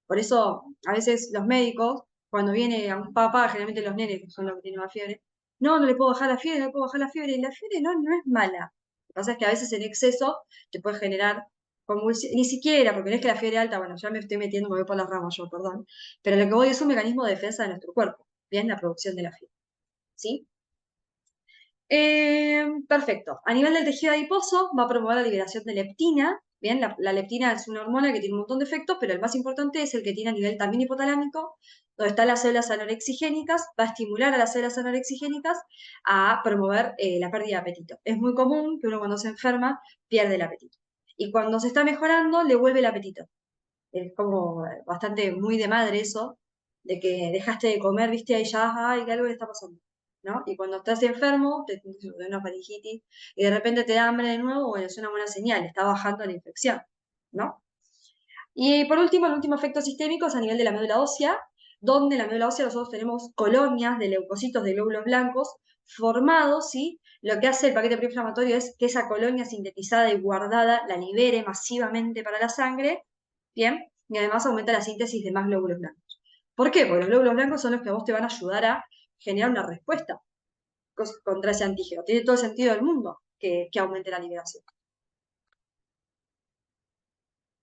Por eso, a veces los médicos, cuando viene a un papá, generalmente los nenes son los que tienen más fiebre, no le puedo bajar la fiebre, no le puedo bajar la fiebre, y la fiebre no es mala. Lo que pasa es que a veces en exceso te puede generar convulsiones, ni siquiera, porque no es que la fiebre alta, bueno, ya me estoy metiendo, me voy por las ramas yo, perdón, pero lo que voy es un mecanismo de defensa de nuestro cuerpo, bien, la producción de la fiebre, ¿sí? Perfecto. A nivel del tejido adiposo, va a promover la liberación de leptina. Bien, la leptina es una hormona que tiene un montón de efectos, pero el más importante es el que tiene a nivel también hipotalámico, donde están las células anorexigénicas, va a estimular a las células anorexigénicas a promover la pérdida de apetito. Es muy común que uno cuando se enferma pierde el apetito. Y cuando se está mejorando, le vuelve el apetito. Es como bastante muy de madre eso, de que dejaste de comer, viste, y ya, ay, que algo le está pasando, ¿no? Y cuando estás enfermo, te da una faringitis, y de repente te da hambre de nuevo, bueno, es una buena señal, está bajando la infección, ¿no? Y por último, el último efecto sistémico es a nivel de la médula ósea, donde en la médula ósea nosotros tenemos colonias de leucocitos de glóbulos blancos formados, ¿sí? Lo que hace el paquete preinflamatorio es que esa colonia sintetizada y guardada la libere masivamente para la sangre, ¿bien? Y además aumenta la síntesis de más glóbulos blancos. ¿Por qué? Porque los glóbulos blancos son los que a vos te van a ayudar a generar una respuesta contra ese antígeno. Tiene todo el sentido del mundo que aumente la liberación.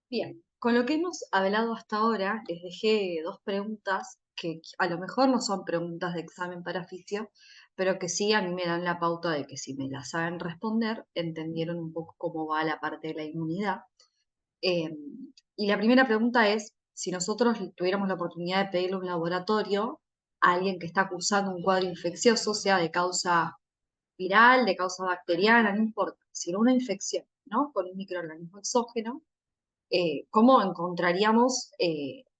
Bien, con lo que hemos hablado hasta ahora, les dejé dos preguntas que a lo mejor no son preguntas de examen para fisio, pero que sí a mí me dan la pauta de que si me las saben responder, entendieron un poco cómo va la parte de la inmunidad. Eh, y la primera pregunta es, si nosotros tuviéramos la oportunidad de pedirle a un laboratorio a alguien que está cursando un cuadro infeccioso, sea de causa viral, de causa bacteriana, no importa, sino una infección, ¿no? Con un microorganismo exógeno, cómo encontraríamos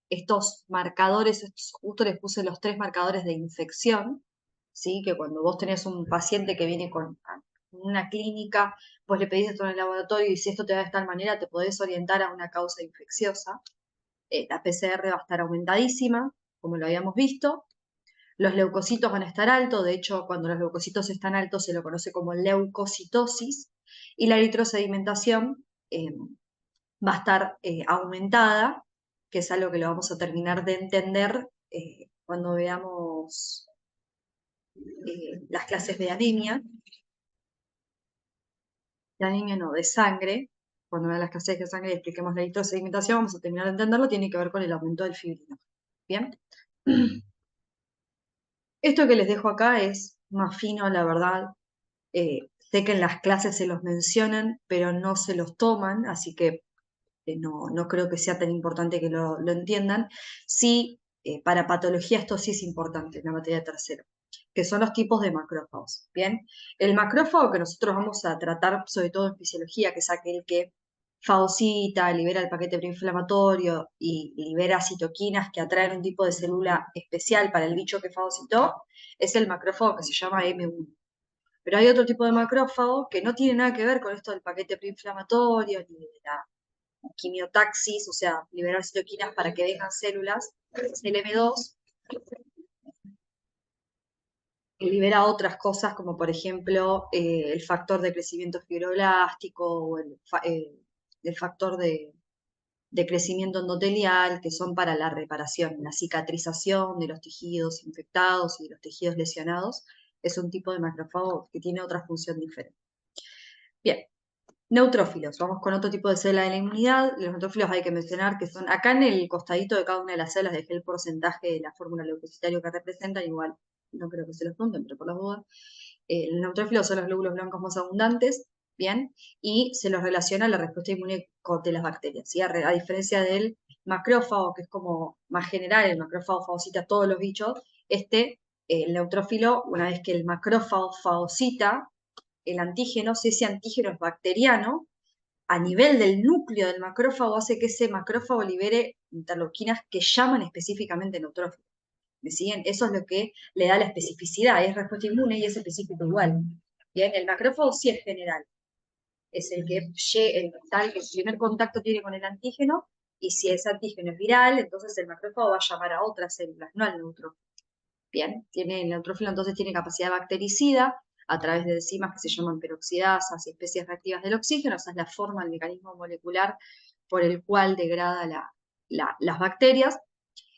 estos marcadores, justo les puse los tres marcadores de infección, ¿sí? Que cuando vos tenés un paciente que viene con una clínica, vos le pedís esto en el laboratorio y si esto te da de tal manera, te podés orientar a una causa infecciosa. La PCR va a estar aumentadísima, como lo habíamos visto. Los leucocitos van a estar altos, de hecho, cuando los leucocitos están altos se lo conoce como leucocitosis, y la eritrosedimentación va a estar aumentada, que es algo que lo vamos a terminar de entender cuando veamos las clases de anemia no, de sangre, cuando veamos las clases de sangre y expliquemos la eritrosedimentación, vamos a terminar de entenderlo, tiene que ver con el aumento del fibrino. ¿Bien? Esto que les dejo acá es más fino, la verdad. Sé que en las clases se los mencionan, pero no se los toman, así que no creo que sea tan importante que lo entiendan. Sí, para patología esto sí es importante en la materia de tercero, que son los tipos de macrófagos. Bien, el macrófago que nosotros vamos a tratar, sobre todo en fisiología, que es aquel que fagocita, libera el paquete preinflamatorio y libera citoquinas que atraen un tipo de célula especial para el bicho que fagocitó, es el macrófago que se llama M1. Pero hay otro tipo de macrófago que no tiene nada que ver con esto del paquete preinflamatorio ni de la quimiotaxis, o sea, liberar citoquinas para que vengan células, el M2, libera otras cosas como por ejemplo el factor de crecimiento fibroblástico o el factor de crecimiento endotelial, que son para la reparación, la cicatrización de los tejidos infectados y de los tejidos lesionados. Es un tipo de macrófago que tiene otra función diferente. Bien, neutrófilos, vamos con otro tipo de célula de la inmunidad. Los neutrófilos hay que mencionar que son, acá en el costadito de cada una de las células dejé el porcentaje de la fórmula leucocitario que representan, igual no creo que se los pregunten, pero por las dudas. Los neutrófilos son los glóbulos blancos más abundantes, ¿bien? Y se los relaciona a la respuesta inmune de las bacterias, ¿sí? A diferencia del macrófago, que es como más general, el macrófago fagocita a todos los bichos, el neutrófilo, una vez que el macrófago fagocita el antígeno, si ese antígeno es bacteriano, a nivel del núcleo del macrófago hace que ese macrófago libere interleuquinas que llaman específicamente neutrófilos. ¿Me siguen? Eso es lo que le da la especificidad, es respuesta inmune y es específico igual. Bien, el macrófago sí es general, es el que el primer contacto tiene con el antígeno, y si ese antígeno es viral, entonces el macrófago va a llamar a otras células, no al neutrófilo. Bien, el neutrófilo entonces tiene capacidad bactericida a través de enzimas que se llaman peroxidasas y especies reactivas del oxígeno. Esa es la forma, el mecanismo molecular por el cual degrada las bacterias.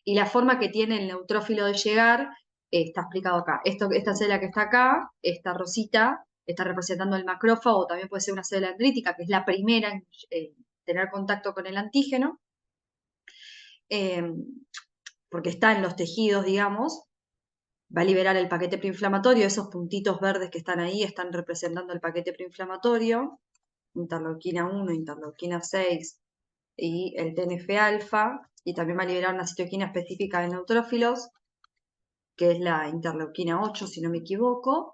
Y la forma que tiene el neutrófilo de llegar está explicado acá. Esta célula que está acá, esta rosita, está representando el macrófago, también puede ser una célula dendrítica, que es la primera en tener contacto con el antígeno, eh, porque está en los tejidos, digamos. Va a liberar el paquete preinflamatorio, esos puntitos verdes que están ahí están representando el paquete preinflamatorio, interleuquina 1, interleuquina 6 y el TNF-alfa, y también va a liberar una citoquina específica de neutrófilos, que es la interleuquina 8, si no me equivoco.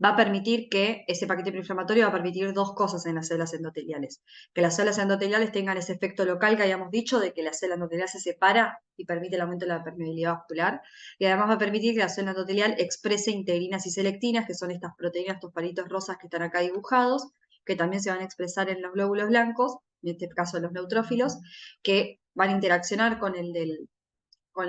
Va a permitir que ese paquete preinflamatorio va a permitir dos cosas en las células endoteliales. Que las células endoteliales tengan ese efecto local que habíamos dicho, de que la célula endotelial se separa y permite el aumento de la permeabilidad vascular. Y además va a permitir que la célula endotelial exprese integrinas y selectinas, que son estas proteínas, estos palitos rosas que están acá dibujados, que también se van a expresar en los glóbulos blancos, en este caso los neutrófilos, que van a interaccionar con el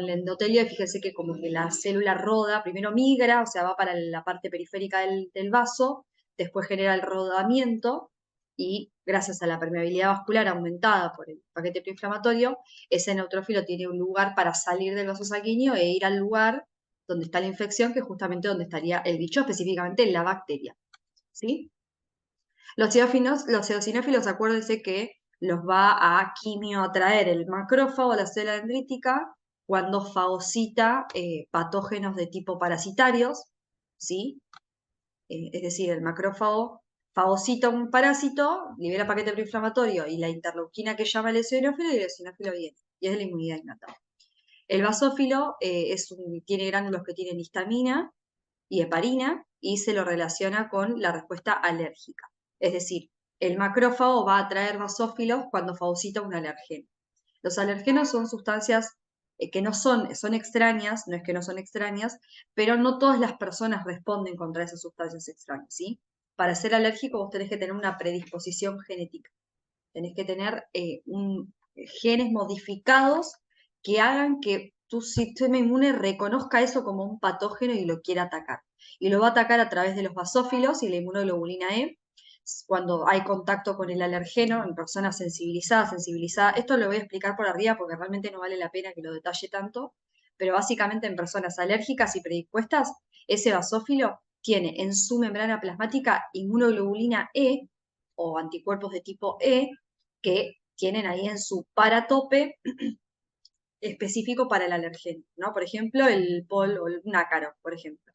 endotelio, y fíjense que como que la célula roda, primero migra, o sea, va para la parte periférica del vaso, después genera el rodamiento, y gracias a la permeabilidad vascular aumentada por el paquete preinflamatorio, ese neutrófilo tiene un lugar para salir del vaso sanguíneo e ir al lugar donde está la infección, que es justamente donde estaría el bicho, específicamente la bacteria. ¿Sí? Los eosinófilos, acuérdense que los va a quimioatraer el macrófago, la célula dendrítica, cuando fagocita patógenos de tipo parasitarios, ¿sí? Es decir, el macrófago fagocita un parásito, libera paquete proinflamatorio y la interleuquina que llama el eosinófilo, y el eosinófilo viene, y es de la inmunidad innata. El basófilo tiene gránulos que tienen histamina y heparina, y se lo relaciona con la respuesta alérgica. Es decir, el macrófago va a atraer basófilos cuando fagocita un alergeno. Los alergenos son sustancias que no son extrañas, no es que no son extrañas, pero no todas las personas responden contra esas sustancias extrañas, ¿sí? Para ser alérgico vos tenés que tener una predisposición genética, tenés que tener genes modificados que hagan que tu sistema inmune reconozca eso como un patógeno y lo quiera atacar. Y lo va a atacar a través de los basófilos y la inmunoglobulina E, cuando hay contacto con el alergeno en personas sensibilizadas. Esto lo voy a explicar por arriba porque realmente no vale la pena que lo detalle tanto, pero básicamente en personas alérgicas y predispuestas, ese basófilo tiene en su membrana plasmática inmunoglobulina E o anticuerpos de tipo E, que tienen ahí en su paratope específico para el alergeno, ¿no? Por ejemplo, el pol o un ácaro, por ejemplo.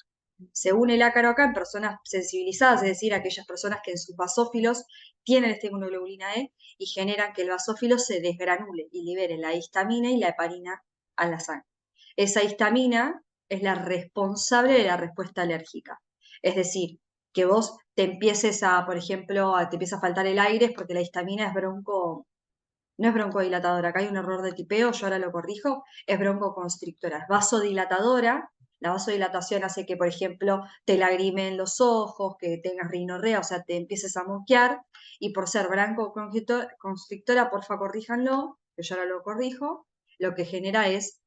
Se une el ácaro acá en personas sensibilizadas, es decir, aquellas personas que en sus basófilos tienen esta inmunoglobulina E y generan que el basófilo se desgranule y libere la histamina y la heparina a la sangre. Esa histamina es la responsable de la respuesta alérgica. Es decir, que vos te empieces por ejemplo, te empieza a faltar el aire, es porque la histamina no es broncodilatadora, acá hay un error de tipeo, yo ahora lo corrijo, es broncoconstrictora, es vasodilatadora. La vasodilatación hace que, por ejemplo, te lagrimen los ojos, que tengas rinorrea, o sea, te empieces a moquear, y por ser broncoconstrictora, porfa corríjanlo, que yo ahora lo corrijo, lo que genera es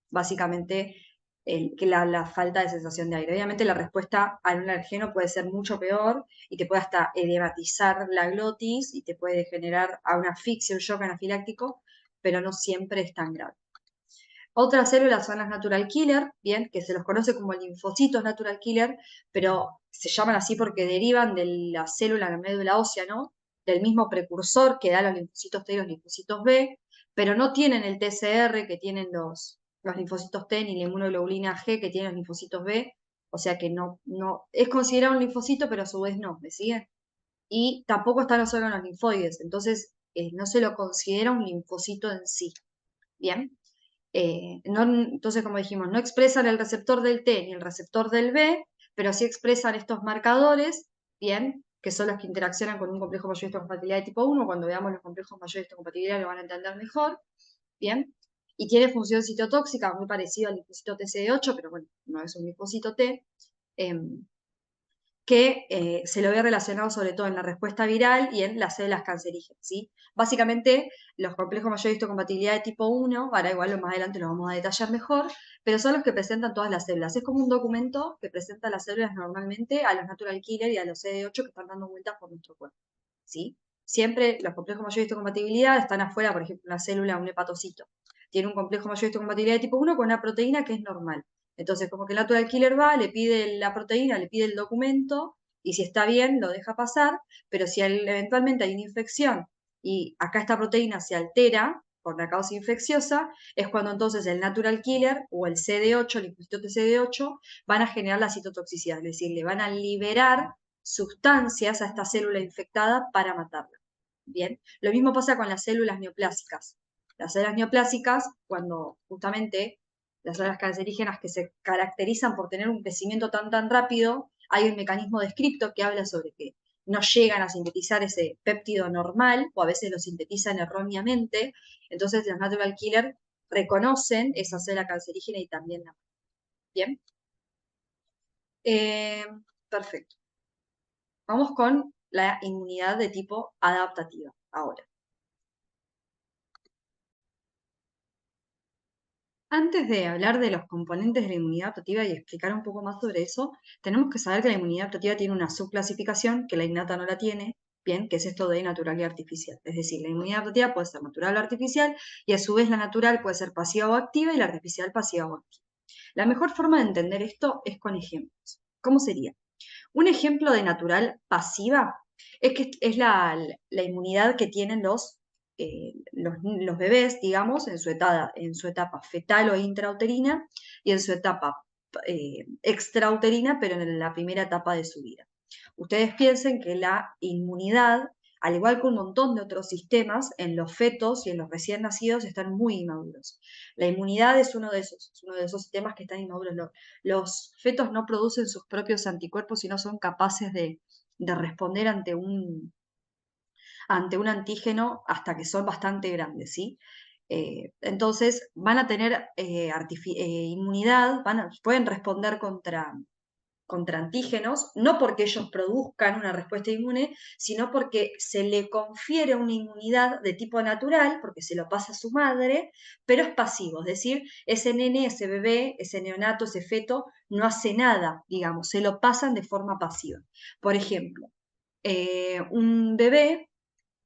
básicamente que la falta de sensación de aire. Obviamente la respuesta a un alergeno puede ser mucho peor y te puede hasta edematizar la glotis y te puede generar a una asfixia, un shock anafiláctico, pero no siempre es tan grave. Otras células son las natural killer, bien, que se los conoce como linfocitos natural killer, pero se llaman así porque derivan de la célula, la médula ósea, ¿no? Del mismo precursor que da los linfocitos T y los linfocitos B, pero no tienen el TCR que tienen los linfocitos T ni la inmunoglobulina G que tienen los linfocitos B, o sea que no, es considerado un linfocito, pero a su vez no, ¿me siguen? Y tampoco están los órganos linfoides, entonces no se lo considera un linfocito en sí, ¿bien? Entonces, como dijimos, no expresan el receptor del T ni el receptor del B, pero sí expresan estos marcadores, bien, que son los que interaccionan con un complejo mayor histocompatibilidad de tipo 1. Cuando veamos los complejos mayor histocompatibilidad lo van a entender mejor, bien. Y tiene función citotóxica, muy parecida al linfocito TCD8, pero bueno, no es un linfocito T. Que se lo ve relacionado sobre todo en la respuesta viral y en las células cancerígenas, ¿sí? Básicamente, los complejos mayor histocompatibilidad de tipo 1, ahora igual más adelante lo vamos a detallar mejor, pero son los que presentan todas las células. Es como un documento que presenta las células normalmente a los natural killer y a los CD8 que están dando vueltas por nuestro cuerpo, ¿sí? Siempre los complejos mayor histocompatibilidad están afuera, por ejemplo, una célula, un hepatocito. Tiene un complejo mayor histocompatibilidad de tipo 1 con una proteína que es normal. Entonces, como que el natural killer va, le pide la proteína, le pide el documento, y si está bien, lo deja pasar, pero si eventualmente hay una infección y acá esta proteína se altera por la causa infecciosa, es cuando entonces el natural killer o el CD8, el linfocito CD8, van a generar la citotoxicidad, es decir, le van a liberar sustancias a esta célula infectada para matarla. Bien, lo mismo pasa con las células neoplásicas. Las células neoplásicas, cuando justamente las células cancerígenas que se caracterizan por tener un crecimiento tan rápido, hay un mecanismo descripto que habla sobre que no llegan a sintetizar ese péptido normal o a veces lo sintetizan erróneamente. Entonces los natural killer reconocen esa célula cancerígena y también la matan. Bien. Eh, Perfecto. Vamos con la inmunidad de tipo adaptativa ahora. Antes de hablar de los componentes de la inmunidad adaptativa y explicar un poco más sobre eso, tenemos que saber que la inmunidad adaptativa tiene una subclasificación, que la innata no la tiene, bien, que es esto de natural y artificial. Es decir, la inmunidad adaptativa puede ser natural o artificial, y a su vez la natural puede ser pasiva o activa y la artificial pasiva o activa. La mejor forma de entender esto es con ejemplos. ¿Cómo sería? Un ejemplo de natural pasiva es que es la inmunidad que tienen los bebés, digamos, en su etapa fetal o intrauterina y en su etapa extrauterina, pero en la primera etapa de su vida. Ustedes piensen que la inmunidad, al igual que un montón de otros sistemas, en los fetos y en los recién nacidos están muy inmaduros. La inmunidad es uno de esos sistemas que están inmaduros. Los fetos no producen sus propios anticuerpos y no son capaces de responder ante un antígeno hasta que son bastante grandes, ¿sí? Entonces van a tener inmunidad, pueden responder contra antígenos, no porque ellos produzcan una respuesta inmune, sino porque se le confiere una inmunidad de tipo natural, porque se lo pasa a su madre, pero es pasivo, es decir, ese nene, ese bebé, ese neonato, ese feto, no hace nada, digamos, se lo pasan de forma pasiva. Por ejemplo, un bebé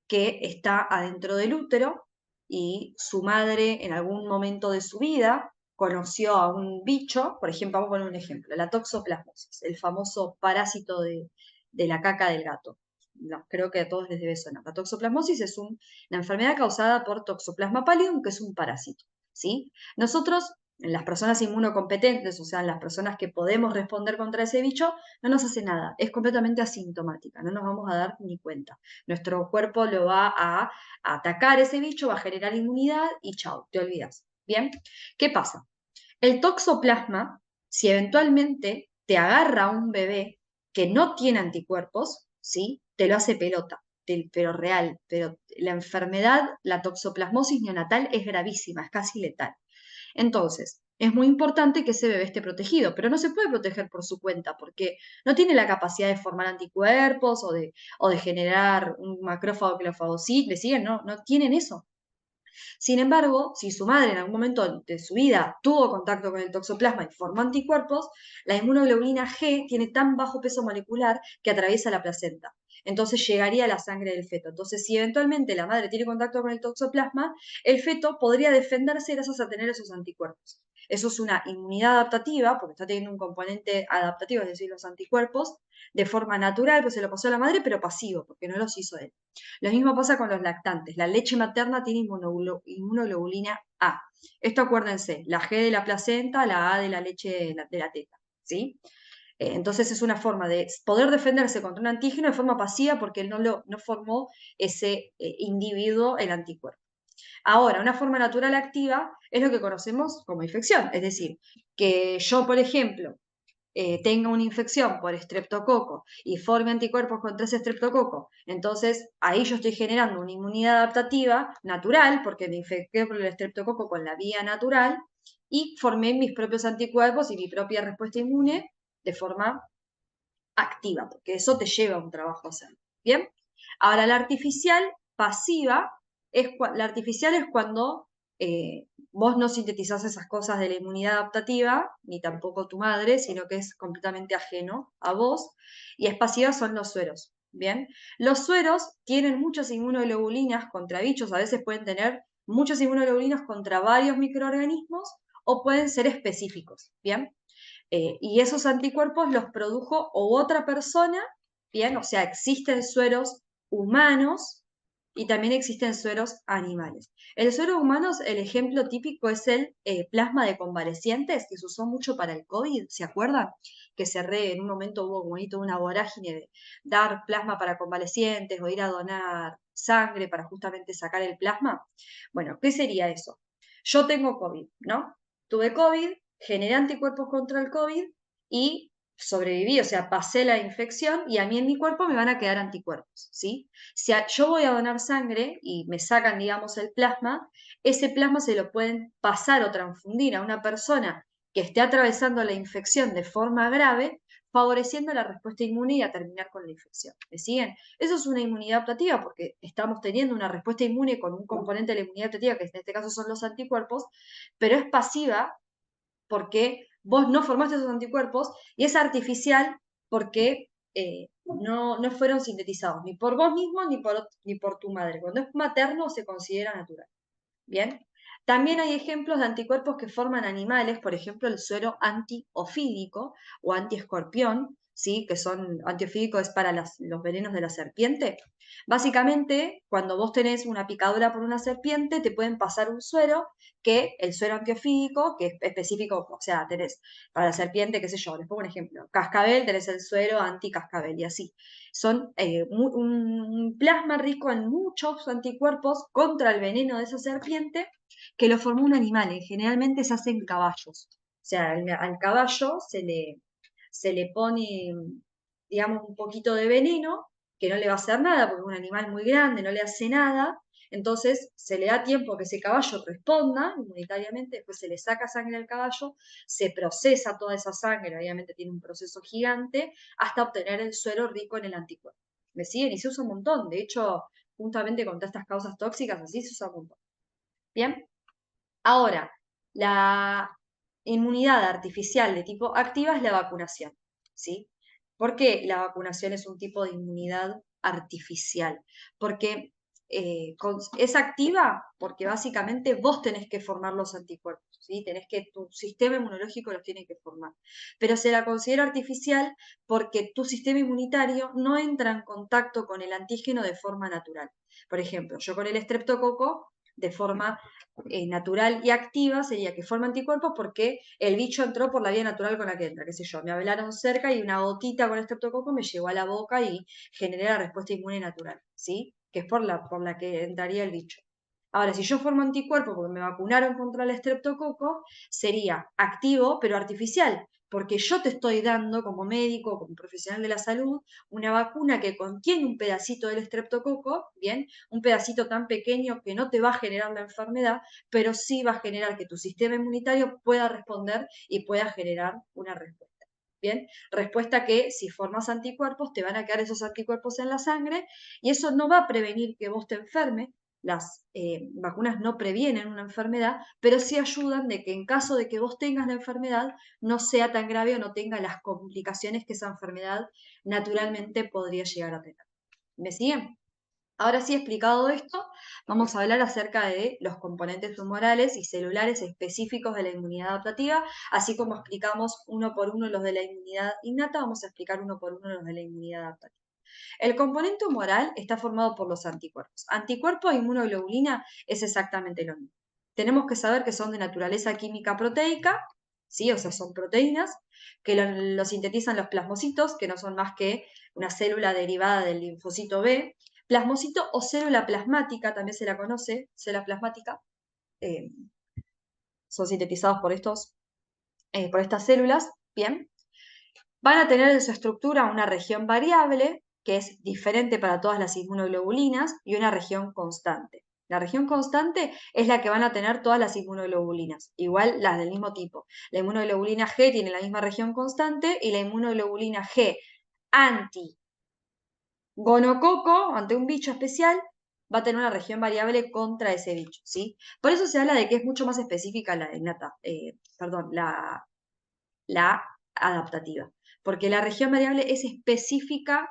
que está adentro del útero y su madre en algún momento de su vida conoció a un bicho, por ejemplo, vamos a poner un ejemplo, la toxoplasmosis, el famoso parásito de la caca del gato. No, creo que a todos les debe sonar. La toxoplasmosis es una enfermedad causada por Toxoplasma pallidum, que es un parásito, ¿sí? Nosotros, las personas inmunocompetentes, o sea, las personas que podemos responder contra ese bicho, no nos hace nada, es completamente asintomática, no nos vamos a dar ni cuenta. Nuestro cuerpo lo va a atacar ese bicho, va a generar inmunidad y chao, te olvidas. Bien, ¿qué pasa? El toxoplasma, si eventualmente te agarra un bebé que no tiene anticuerpos, ¿sí? Te lo hace pelota, pero real. Pero la enfermedad, la toxoplasmosis neonatal, es gravísima, es casi letal. Entonces, es muy importante que ese bebé esté protegido, pero no se puede proteger por su cuenta porque no tiene la capacidad de formar anticuerpos o de generar un macrófago que lo fagocite, ¿le siguen? No tienen eso. Sin embargo, si su madre en algún momento de su vida tuvo contacto con el toxoplasma y formó anticuerpos, la inmunoglobulina G tiene tan bajo peso molecular que atraviesa la placenta. Entonces llegaría a la sangre del feto. Entonces, si eventualmente la madre tiene contacto con el toxoplasma, el feto podría defenderse gracias a tener esos anticuerpos. Eso es una inmunidad adaptativa, porque está teniendo un componente adaptativo, es decir, los anticuerpos, de forma natural, pues se lo pasó a la madre, pero pasivo, porque no los hizo él. Lo mismo pasa con los lactantes. La leche materna tiene inmunoglobulina A. Esto acuérdense, la G de la placenta, la A de la leche de la teta, ¿sí? Entonces es una forma de poder defenderse contra un antígeno de forma pasiva porque él no formó ese individuo el anticuerpo. Ahora, una forma natural activa es lo que conocemos como infección, es decir, que yo, por ejemplo, tenga una infección por estreptococo y forme anticuerpos contra ese estreptococo, entonces ahí yo estoy generando una inmunidad adaptativa natural, porque me infecté por el estreptococo con la vía natural y formé mis propios anticuerpos y mi propia respuesta inmune de forma activa, porque eso te lleva un trabajo a hacer. ¿Bien? Ahora, la artificial pasiva, la artificial es cuando vos no sintetizás esas cosas de la inmunidad adaptativa, ni tampoco tu madre, sino que es completamente ajeno a vos, y es pasiva son los sueros. ¿Bien? Los sueros tienen muchas inmunoglobulinas contra bichos, a veces pueden tener muchas inmunoglobulinas contra varios microorganismos o pueden ser específicos. ¿Bien? Y esos anticuerpos los produjo otra persona, bien, o sea, existen sueros humanos y también existen sueros animales. El suero humano, el ejemplo típico es el plasma de convalecientes, que se usó mucho para el COVID, ¿se acuerdan? Que en un momento hubo como ahí toda una vorágine de dar plasma para convalecientes o ir a donar sangre para justamente sacar el plasma. Bueno, ¿qué sería eso? Yo tengo COVID, ¿no? Tuve COVID, generé anticuerpos contra el COVID y sobreviví, o sea, pasé la infección y a mí en mi cuerpo me van a quedar anticuerpos, ¿sí? Si yo voy a donar sangre y me sacan, digamos, el plasma, ese plasma se lo pueden pasar o transfundir a una persona que esté atravesando la infección de forma grave, favoreciendo la respuesta inmune y a terminar con la infección. ¿Me siguen? Eso es una inmunidad adaptativa porque estamos teniendo una respuesta inmune con un componente de la inmunidad adaptativa, que en este caso son los anticuerpos, pero es pasiva porque vos no formaste esos anticuerpos y es artificial porque no fueron sintetizados ni por vos mismo ni por tu madre. Cuando es materno se considera natural. Bien. También hay ejemplos de anticuerpos que forman animales, por ejemplo, el suero antiofídico o antiescorpión, ¿sí? Que son antiofídico es para los venenos de la serpiente. Básicamente, cuando vos tenés una picadura por una serpiente, te pueden pasar un suero, que el suero antiofídico, que es específico, o sea, tenés para la serpiente, qué sé yo, les pongo un ejemplo, cascabel, tenés el suero anticascabel y así. Son un plasma rico en muchos anticuerpos contra el veneno de esa serpiente que lo formó un animal. Generalmente se hacen caballos. O sea, al caballo se le pone, digamos, un poquito de veneno que no le va a hacer nada porque es un animal muy grande, no le hace nada. Entonces se le da tiempo a que ese caballo responda inmunitariamente, después se le saca sangre al caballo, se procesa toda esa sangre, obviamente tiene un proceso gigante, hasta obtener el suero rico en el anticuerpo. ¿Me siguen? Y se usa un montón. De hecho, justamente contra estas causas tóxicas, así se usa un montón. Bien. Ahora, la inmunidad artificial de tipo activa es la vacunación, ¿sí? ¿Por qué la vacunación es un tipo de inmunidad artificial? Porque es activa porque básicamente vos tenés que formar los anticuerpos, ¿sí? Tu sistema inmunológico los tiene que formar. Pero se la considera artificial porque tu sistema inmunitario no entra en contacto con el antígeno de forma natural. Por ejemplo, yo con el estreptococo de forma natural y activa sería que forma anticuerpos porque el bicho entró por la vía natural con la que entra, qué sé yo, me hablaron cerca y una gotita con estreptococo me llegó a la boca y generé la respuesta inmune natural, ¿sí? Que es por la que entraría el bicho. Ahora, si yo formo anticuerpos porque me vacunaron contra el estreptococo, sería activo pero artificial, porque yo te estoy dando como médico, como profesional de la salud, una vacuna que contiene un pedacito del estreptococo, ¿bien? Un pedacito tan pequeño que no te va a generar la enfermedad, pero sí va a generar que tu sistema inmunitario pueda responder y pueda generar una respuesta. Bien, respuesta que si formas anticuerpos te van a quedar esos anticuerpos en la sangre y eso no va a prevenir que vos te enfermes. las vacunas no previenen una enfermedad, pero sí ayudan de que en caso de que vos tengas la enfermedad, no sea tan grave o no tenga las complicaciones que esa enfermedad naturalmente podría llegar a tener. ¿Me siguen? Ahora sí, explicado esto, vamos a hablar acerca de los componentes tumorales y celulares específicos de la inmunidad adaptativa, así como explicamos uno por uno los de la inmunidad innata, vamos a explicar uno por uno los de la inmunidad adaptativa. El componente humoral está formado por los anticuerpos. Anticuerpo e inmunoglobulina es exactamente lo mismo. Tenemos que saber que son de naturaleza química proteica, ¿sí? O sea, son proteínas, que lo sintetizan los plasmocitos, que no son más que una célula derivada del linfocito B. Plasmocito o célula plasmática, también se la conoce, célula plasmática, eh, son sintetizados por estas células, ¿bien? Van a tener en su estructura una región variable, que es diferente para todas las inmunoglobulinas, y una región constante. La región constante es la que van a tener todas las inmunoglobulinas, igual las del mismo tipo. La inmunoglobulina G tiene la misma región constante y la inmunoglobulina G anti-gonococo, ante un bicho especial, va a tener una región variable contra ese bicho, ¿sí? Por eso se habla de que es mucho más específica la innata, la adaptativa, porque la región variable es específica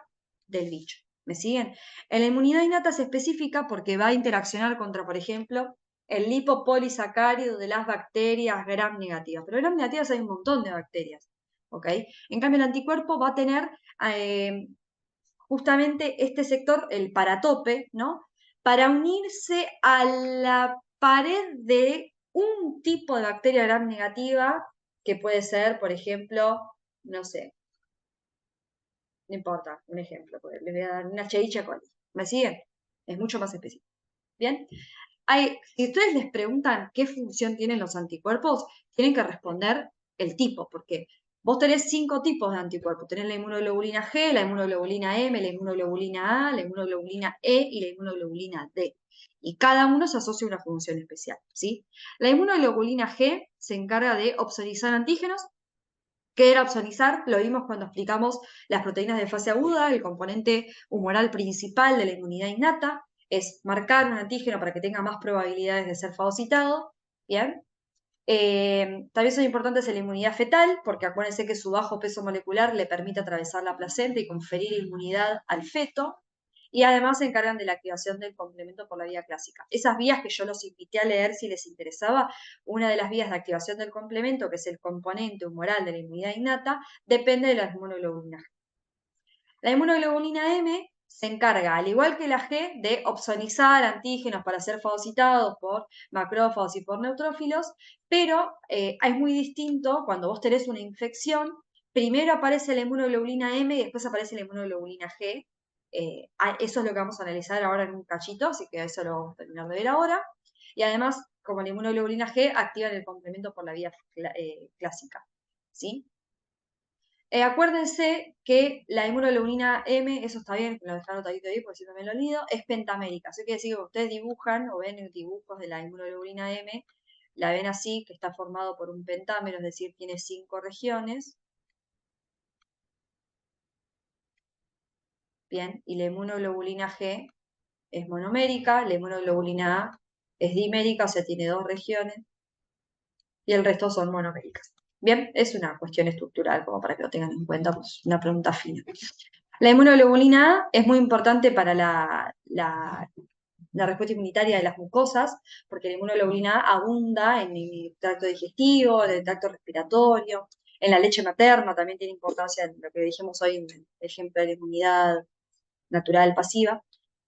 del bicho. ¿Me siguen? En la inmunidad innata es específica porque va a interaccionar contra, por ejemplo, el lipopolisacárido de las bacterias gram negativas. Pero gram negativas hay un montón de bacterias. ¿Ok? En cambio, el anticuerpo va a tener justamente este sector, el paratope, ¿no? Para unirse a la pared de un tipo de bacteria gram negativa, que puede ser, por ejemplo, no sé, no importa, un ejemplo, les voy a dar una Escherichia coli. ¿Me siguen? Es mucho más específico. ¿Bien? Si ustedes les preguntan qué función tienen los anticuerpos, tienen que responder el tipo, porque vos tenés 5 tipos de anticuerpos. Tenés la inmunoglobulina G, la inmunoglobulina M, la inmunoglobulina A, la inmunoglobulina E y la inmunoglobulina D. Y cada uno se asocia a una función especial, ¿sí? La inmunoglobulina G se encarga de opsonizar antígenos. ¿Qué era opsonizar? Lo vimos cuando explicamos las proteínas de fase aguda, el componente humoral principal de la inmunidad innata es marcar un antígeno para que tenga más probabilidades de ser fagocitado. ¿Bien? También son importantes en la inmunidad fetal, porque acuérdense que su bajo peso molecular le permite atravesar la placenta y conferir inmunidad al feto. Y además se encargan de la activación del complemento por la vía clásica. Esas vías que yo los invité a leer si les interesaba, una de las vías de activación del complemento, que es el componente humoral de la inmunidad innata, depende de la inmunoglobulina G. La inmunoglobulina M se encarga, al igual que la G, de opsonizar antígenos para ser fagocitados por macrófagos y por neutrófilos, pero es muy distinto cuando vos tenés una infección, primero aparece la inmunoglobulina M y después aparece la inmunoglobulina G. Eso es lo que vamos a analizar ahora en un cachito, así que eso lo vamos a terminar de ver ahora. Y además, como la inmunoglobulina G activa el complemento por la vía clásica, ¿sí? Acuérdense que la inmunoglobulina M, eso está bien, lo dejaron todavía ahí porque si no me lo olvido, es pentamérica. Eso quiere decir que ustedes dibujan o ven dibujos de la inmunoglobulina M, la ven así, que está formado por un pentámero, es decir, tiene 5 regiones. Bien, y la inmunoglobulina G es monomérica, la inmunoglobulina A es dimérica, o sea, tiene 2 regiones, y el resto son monoméricas. Bien, es una cuestión estructural, como para que lo tengan en cuenta, pues una pregunta fina. La inmunoglobulina A es muy importante para la respuesta inmunitaria de las mucosas, porque la inmunoglobulina A abunda en el tracto digestivo, en el tracto respiratorio, en la leche materna también tiene importancia en lo que dijimos hoy, en el ejemplo de la inmunidad natural pasiva.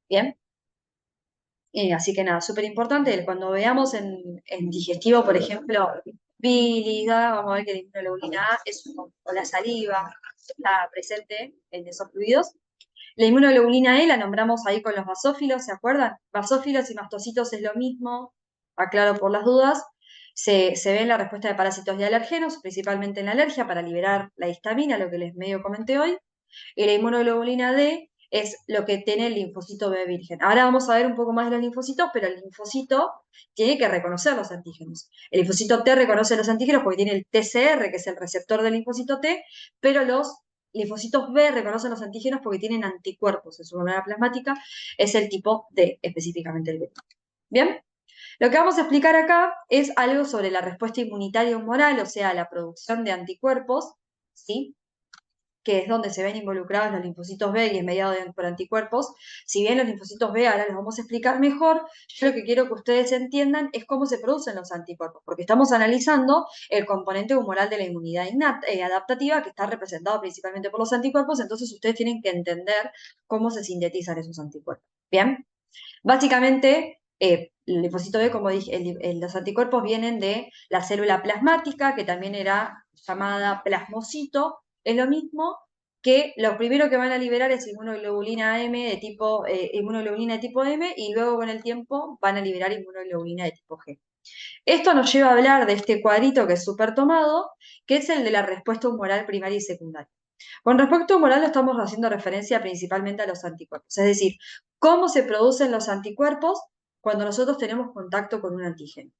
Bien. Así que nada, súper importante. Cuando veamos en digestivo, por ejemplo, bilis, vamos a ver que la inmunoglobulina A o la saliva está presente en esos fluidos. La inmunoglobulina E la nombramos ahí con los basófilos, ¿se acuerdan? Basófilos y mastocitos es lo mismo, aclaro por las dudas. Se ve en la respuesta de parásitos y alergenos, principalmente en la alergia, para liberar la histamina, lo que les medio comenté hoy. Y la inmunoglobulina D es lo que tiene el linfocito B virgen. Ahora vamos a ver un poco más de los linfocitos, pero el linfocito tiene que reconocer los antígenos. El linfocito T reconoce los antígenos porque tiene el TCR, que es el receptor del linfocito T, pero los linfocitos B reconocen los antígenos porque tienen anticuerpos en su membrana plasmática, es el tipo D, específicamente el B. Bien, lo que vamos a explicar acá es algo sobre la respuesta inmunitaria humoral, o sea, la producción de anticuerpos, ¿sí? Que es donde se ven involucrados los linfocitos B y es mediado por anticuerpos. Si bien los linfocitos B ahora los vamos a explicar mejor, yo lo que quiero que ustedes entiendan es cómo se producen los anticuerpos, porque estamos analizando el componente humoral de la inmunidad adaptativa, que está representado principalmente por los anticuerpos, entonces ustedes tienen que entender cómo se sintetizan esos anticuerpos. ¿Bien? Básicamente, el linfocito B, como dije, los anticuerpos vienen de la célula plasmática, que también era llamada plasmocito. Es lo mismo que lo primero que van a liberar es inmunoglobulina M de tipo, inmunoglobulina de tipo M, y luego con el tiempo van a liberar inmunoglobulina de tipo G. Esto nos lleva a hablar de este cuadrito que es súper tomado, que es el de la respuesta humoral primaria y secundaria. Con respecto humoral estamos haciendo referencia principalmente a los anticuerpos, es decir, cómo se producen los anticuerpos cuando nosotros tenemos contacto con un antígeno.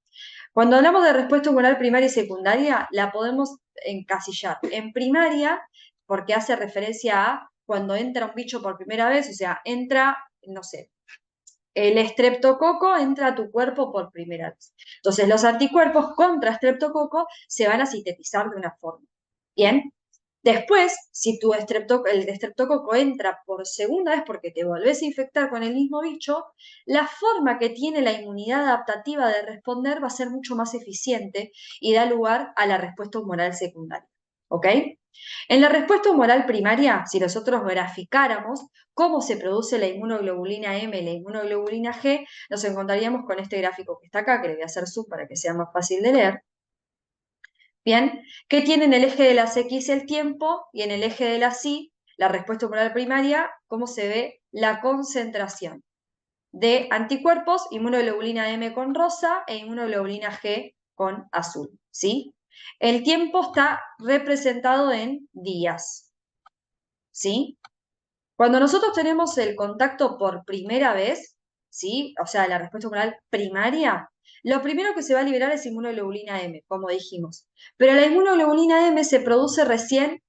Cuando hablamos de respuesta humoral primaria y secundaria, la podemos encasillar en primaria porque hace referencia a cuando entra un bicho por primera vez, o sea, entra, no sé, el estreptococo entra a tu cuerpo por primera vez. Entonces, los anticuerpos contra estreptococo se van a sintetizar de una forma. Bien, después, si el estreptococo entra por segunda vez porque te volvés a infectar con el mismo bicho, la forma que tiene la inmunidad adaptativa de responder va a ser mucho más eficiente y da lugar a la respuesta humoral secundaria. ¿Ok? En la respuesta humoral primaria, si nosotros graficáramos cómo se produce la inmunoglobulina M y la inmunoglobulina G, nos encontraríamos con este gráfico que está acá, que le voy a hacer zoom para que sea más fácil de leer. Bien, que tiene en el eje de las X el tiempo y en el eje de las Y, la respuesta humoral primaria, cómo se ve la concentración de anticuerpos, inmunoglobulina M con rosa e inmunoglobulina G con azul, ¿sí? El tiempo está representado en días, ¿sí? Cuando nosotros tenemos el contacto por primera vez, ¿sí? O sea, la respuesta humoral primaria, lo primero que se va a liberar es inmunoglobulina M, como dijimos. Pero la inmunoglobulina M se produce recién,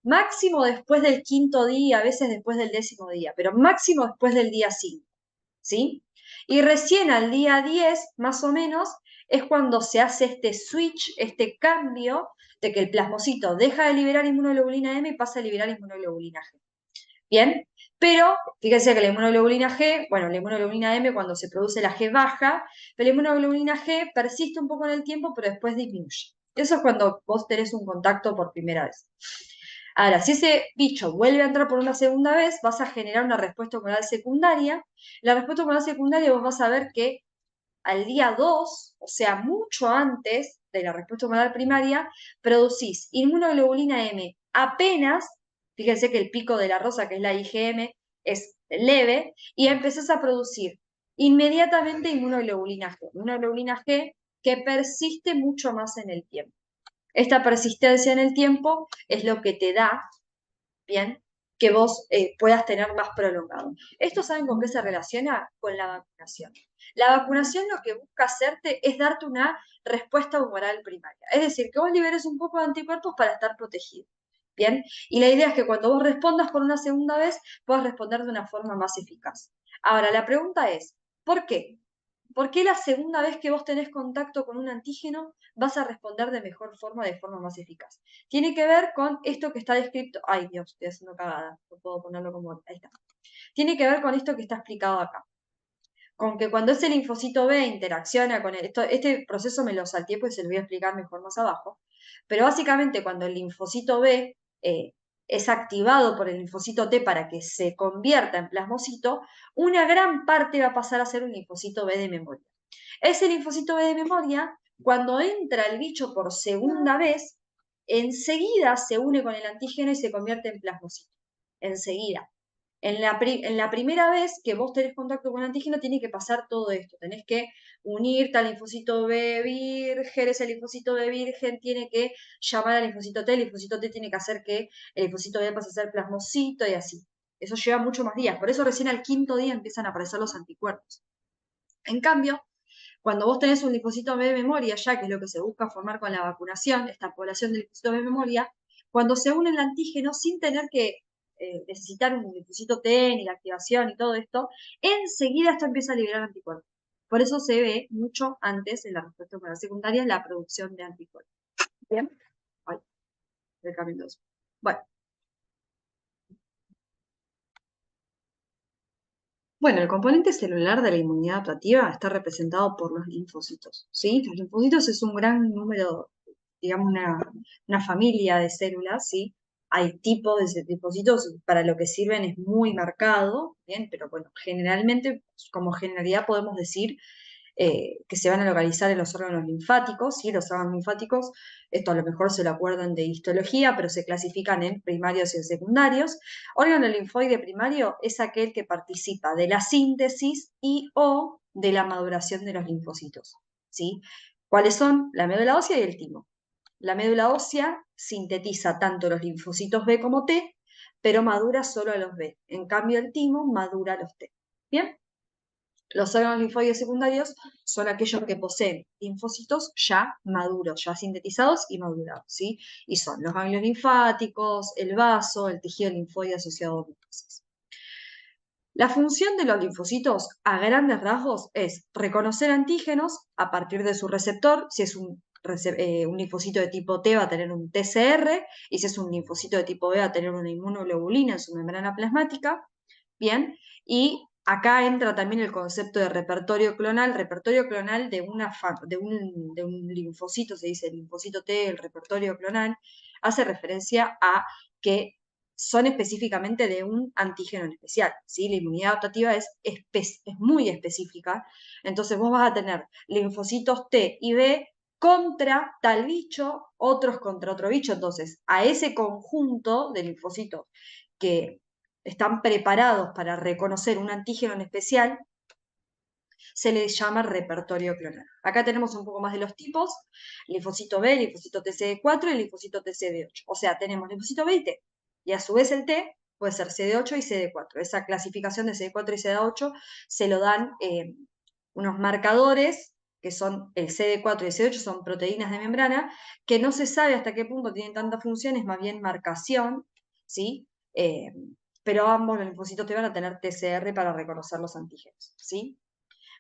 máximo después del quinto día, a veces después del décimo día, pero máximo después del día 5, ¿sí? Y recién al día 10, más o menos, es cuando se hace este switch, este cambio de que el plasmocito deja de liberar inmunoglobulina M y pasa a liberar inmunoglobulina G. Bien, pero fíjense que la inmunoglobulina G, bueno, la inmunoglobulina M cuando se produce la G baja, pero la inmunoglobulina G persiste un poco en el tiempo, pero después disminuye. Eso es cuando vos tenés un contacto por primera vez. Ahora, si ese bicho vuelve a entrar por una segunda vez, vas a generar una respuesta humoral secundaria. La respuesta humoral secundaria vos vas a ver que al día 2, o sea, mucho antes de la respuesta humoral primaria, producís inmunoglobulina M apenas, fíjense que el pico de la rosa, que es la IgM, es leve, y empezás a producir inmediatamente inmunoglobulina G que persiste mucho más en el tiempo. Esta persistencia en el tiempo es lo que te da, ¿bien? Que vos puedas tener más prolongado. ¿Esto saben con qué se relaciona? Con la vacunación. La vacunación lo que busca hacerte es darte una respuesta humoral primaria. Es decir, que vos liberes un poco de anticuerpos para estar protegido. ¿Bien? Y la idea es que cuando vos respondas por una segunda vez, puedas responder de una forma más eficaz. Ahora, la pregunta es, ¿por qué? ¿Por qué la segunda vez que vos tenés contacto con un antígeno vas a responder de mejor forma, de forma más eficaz? Tiene que ver con esto que está descrito. Ay, Dios, estoy haciendo cagada. No puedo ponerlo como. Ahí está. Tiene que ver con esto que está explicado acá. Con que cuando ese linfocito B interacciona con este proceso me lo salteé, pues se lo voy a explicar mejor más abajo. Pero básicamente cuando el linfocito B es activado por el linfocito T para que se convierta en plasmocito, una gran parte va a pasar a ser un linfocito B de memoria. Ese linfocito B de memoria, cuando entra el bicho por segunda vez, enseguida se une con el antígeno y se convierte en plasmocito. Enseguida. En la primera vez que vos tenés contacto con el antígeno, tiene que pasar todo esto. Tenés que unirte al linfocito B virgen, ese linfocito B virgen tiene que llamar al linfocito T, el linfocito T tiene que hacer que el linfocito B pase a ser plasmocito y así. Eso lleva muchos más días. Por eso recién al quinto día empiezan a aparecer los anticuerpos. En cambio, cuando vos tenés un linfocito B de memoria, ya que es lo que se busca formar con la vacunación, esta población de linfocitos B de memoria, cuando se une el antígeno sin tener que necesitar un linfocito T ni la activación y todo esto, enseguida esto empieza a liberar anticuerpos. Por eso se ve mucho antes en la respuesta hormonal secundaria la producción de anticuerpos. Bien. Ay, el cambio 2. Bueno. Bueno, el componente celular de la inmunidad adaptativa está representado por los linfocitos, ¿sí? Los linfocitos es un gran número, digamos, una familia de células, ¿sí? Hay tipos de linfocitos, para lo que sirven es muy marcado, ¿bien? Pero bueno, generalmente, como generalidad podemos decir que se van a localizar en los órganos linfáticos, ¿sí? Los órganos linfáticos, esto a lo mejor se lo acuerdan de histología, pero se clasifican en primarios y en secundarios. Órgano linfoide primario es aquel que participa de la síntesis y o de la maduración de los linfocitos, ¿sí? ¿Cuáles son? La médula ósea y el timo. La médula ósea sintetiza tanto los linfocitos B como T, pero madura solo a los B. En cambio, el timo madura a los T. ¿Bien? Los órganos linfoides secundarios son aquellos que poseen linfocitos ya maduros, ya sintetizados y madurados, ¿sí? Y son los ganglios linfáticos, el vaso, el tejido linfoide asociado a linfocitos. La función de los linfocitos, a grandes rasgos, es reconocer antígenos a partir de su receptor. Si es un linfocito de tipo T va a tener un TCR, y si es un linfocito de tipo B va a tener una inmunoglobulina en su membrana plasmática. Bien, y acá entra también el concepto de repertorio clonal. Repertorio clonal de un linfocito, se dice linfocito T, el repertorio clonal, hace referencia a que son específicamente de un antígeno en especial, ¿sí? La inmunidad adaptativa es muy específica, entonces vos vas a tener linfocitos T y B contra tal bicho, otros contra otro bicho, entonces a ese conjunto de linfocitos que están preparados para reconocer un antígeno en especial, se le llama repertorio clonal. Acá tenemos un poco más de los tipos, linfocito B, linfocito TCD4 y linfocito TCD8. O sea, tenemos linfocito B y T. Y a su vez el T puede ser CD8 y CD4. Esa clasificación de CD4 y CD8 se lo dan unos marcadores, que son el CD4 y el CD8, son proteínas de membrana, que no se sabe hasta qué punto tienen tantas funciones, más bien marcación, ¿sí? Pero ambos los linfocitos T van a tener TCR para reconocer los antígenos, ¿sí?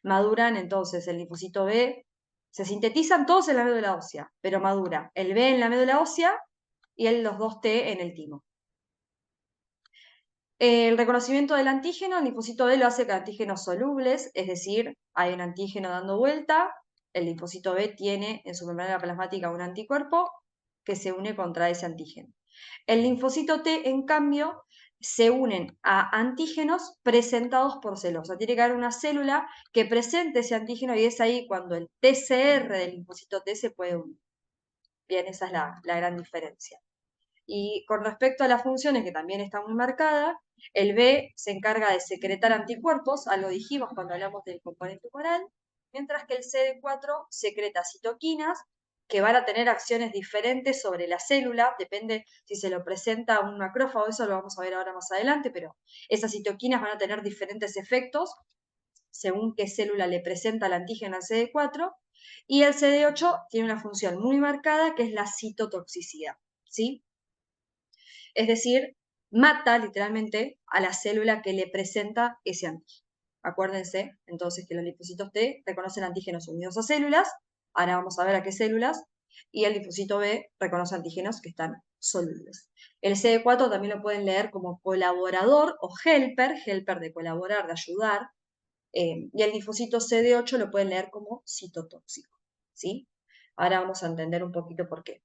Maduran entonces el linfocito B, se sintetizan todos en la médula ósea, pero madura el B en la médula ósea y los dos T en el timo. El reconocimiento del antígeno, el linfocito B lo hace con antígenos solubles, es decir, hay un antígeno dando vuelta, el linfocito B tiene en su membrana plasmática un anticuerpo que se une contra ese antígeno. El linfocito T, en cambio, se unen a antígenos presentados por células. O sea, tiene que haber una célula que presente ese antígeno y es ahí cuando el TCR del linfocito T se puede unir. Bien, esa es la gran diferencia. Y con respecto a las funciones, que también está muy marcada, el B se encarga de secretar anticuerpos, algo dijimos cuando hablamos del componente humoral, mientras que el CD4 secreta citoquinas, que van a tener acciones diferentes sobre la célula, depende si se lo presenta a un macrófago, eso lo vamos a ver ahora más adelante, pero esas citoquinas van a tener diferentes efectos según qué célula le presenta el antígeno al CD4, y el CD8 tiene una función muy marcada que es la citotoxicidad, ¿sí? Es decir, mata literalmente a la célula que le presenta ese antígeno. Acuérdense entonces que los linfocitos T reconocen antígenos unidos a células, ahora vamos a ver a qué células, y el linfocito B reconoce antígenos que están solubles. El CD4 también lo pueden leer como colaborador o helper de colaborar, de ayudar, y el linfocito CD8 lo pueden leer como citotóxico, ¿sí? Ahora vamos a entender un poquito por qué.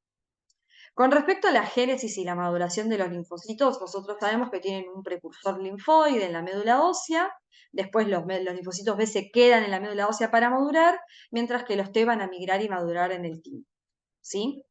Con respecto a la génesis y la maduración de los linfocitos, nosotros sabemos que tienen un precursor linfoide en la médula ósea, después los linfocitos B se quedan en la médula ósea para madurar, mientras que los T van a migrar y madurar en el timo, ¿sí?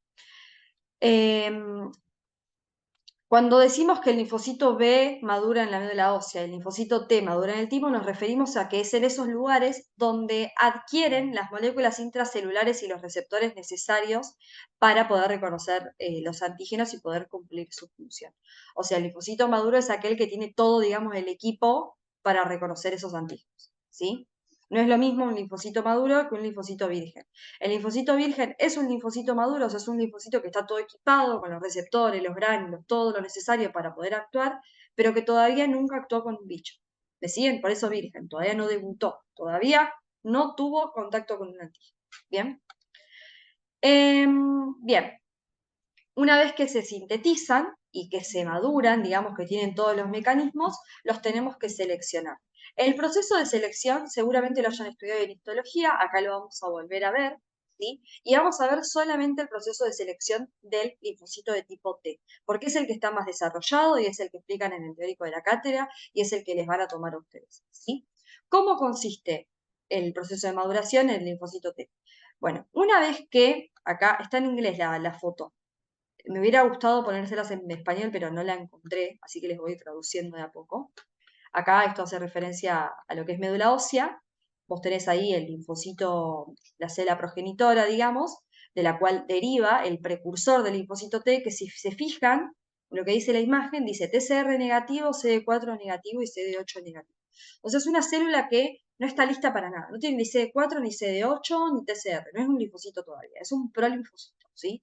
Cuando decimos que el linfocito B madura en la médula ósea y el linfocito T madura en el timo, nos referimos a que es en esos lugares donde adquieren las moléculas intracelulares y los receptores necesarios para poder reconocer los antígenos y poder cumplir su función. O sea, el linfocito maduro es aquel que tiene todo, digamos, el equipo para reconocer esos antígenos, ¿sí? No es lo mismo un linfocito maduro que un linfocito virgen. El linfocito virgen es un linfocito maduro, o sea, es un linfocito que está todo equipado con los receptores, los gránulos, todo lo necesario para poder actuar, pero que todavía nunca actuó con un bicho. ¿Me siguen? Por eso virgen, todavía no debutó, todavía no tuvo contacto con un antígeno. ¿Bien? Bien, una vez que se sintetizan y que se maduran, digamos que tienen todos los mecanismos, los tenemos que seleccionar. El proceso de selección seguramente lo hayan estudiado en histología, acá lo vamos a volver a ver, ¿sí? Y vamos a ver solamente el proceso de selección del linfocito de tipo T, porque es el que está más desarrollado y es el que explican en el teórico de la cátedra y es el que les van a tomar a ustedes, ¿sí? ¿Cómo consiste el proceso de maduración en el linfocito T? Bueno, una vez que, acá está en inglés la foto, me hubiera gustado ponérselas en español, pero no la encontré, así que les voy traduciendo de a poco. Acá esto hace referencia a lo que es médula ósea. Vos tenés ahí el linfocito, la célula progenitora, digamos, de la cual deriva el precursor del linfocito T, que si se fijan, lo que dice la imagen, dice TCR negativo, CD4 negativo y CD8 negativo. O sea, es una célula que no está lista para nada. No tiene ni CD4, ni CD8, ni TCR. No es un linfocito todavía, es un prolinfocito, ¿sí?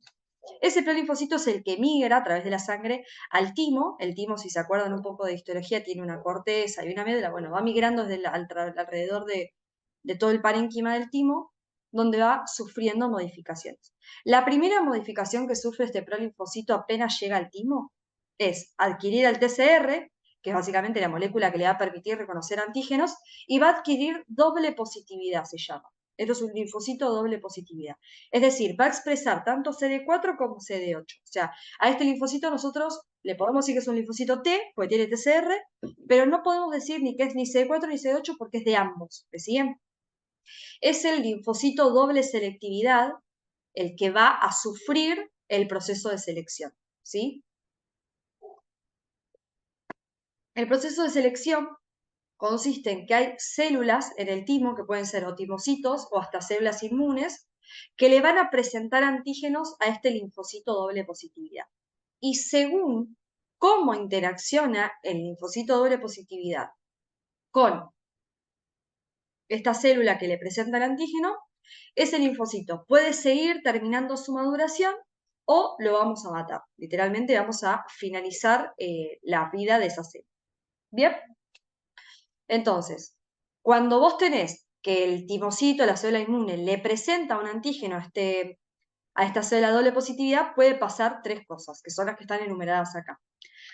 Ese prolinfocito es el que migra a través de la sangre al timo. El timo, si se acuerdan un poco de histología, tiene una corteza y una médula. Bueno, va migrando desde alrededor de todo el parénquima del timo, donde va sufriendo modificaciones. La primera modificación que sufre este prolinfocito apenas llega al timo es adquirir el TCR, que es básicamente la molécula que le va a permitir reconocer antígenos, y va a adquirir doble positividad, se llama. Esto es un linfocito doble positividad. Es decir, va a expresar tanto CD4 como CD8. O sea, a este linfocito nosotros le podemos decir que es un linfocito T, porque tiene TCR, pero no podemos decir ni que es ni CD4 ni CD8 porque es de ambos. ¿Me siguen? Es el linfocito doble selectividad el que va a sufrir el proceso de selección. ¿Sí? El proceso de selección consiste en que hay células en el timo, que pueden ser o timocitos o hasta células inmunes, que le van a presentar antígenos a este linfocito doble positividad. Y según cómo interacciona el linfocito doble positividad con esta célula que le presenta el antígeno, ese linfocito puede seguir terminando su maduración o lo vamos a matar. Literalmente vamos a finalizar la vida de esa célula. Bien, entonces, cuando vos tenés que el timocito, la célula inmune, le presenta un antígeno a esta célula doble positividad, puede pasar tres cosas, que son las que están enumeradas acá.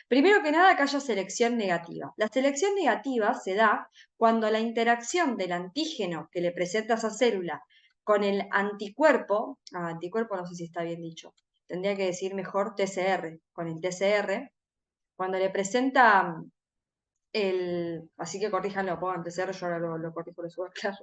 Primero que nada, que haya selección negativa. La selección negativa se da cuando la interacción del antígeno que le presenta esa célula con el anticuerpo, anticuerpo no sé si está bien dicho, tendría que decir mejor TCR, con el TCR, cuando le presenta así que corríjanlo, pongan TCR, yo ahora lo corrijo, lo subo claro.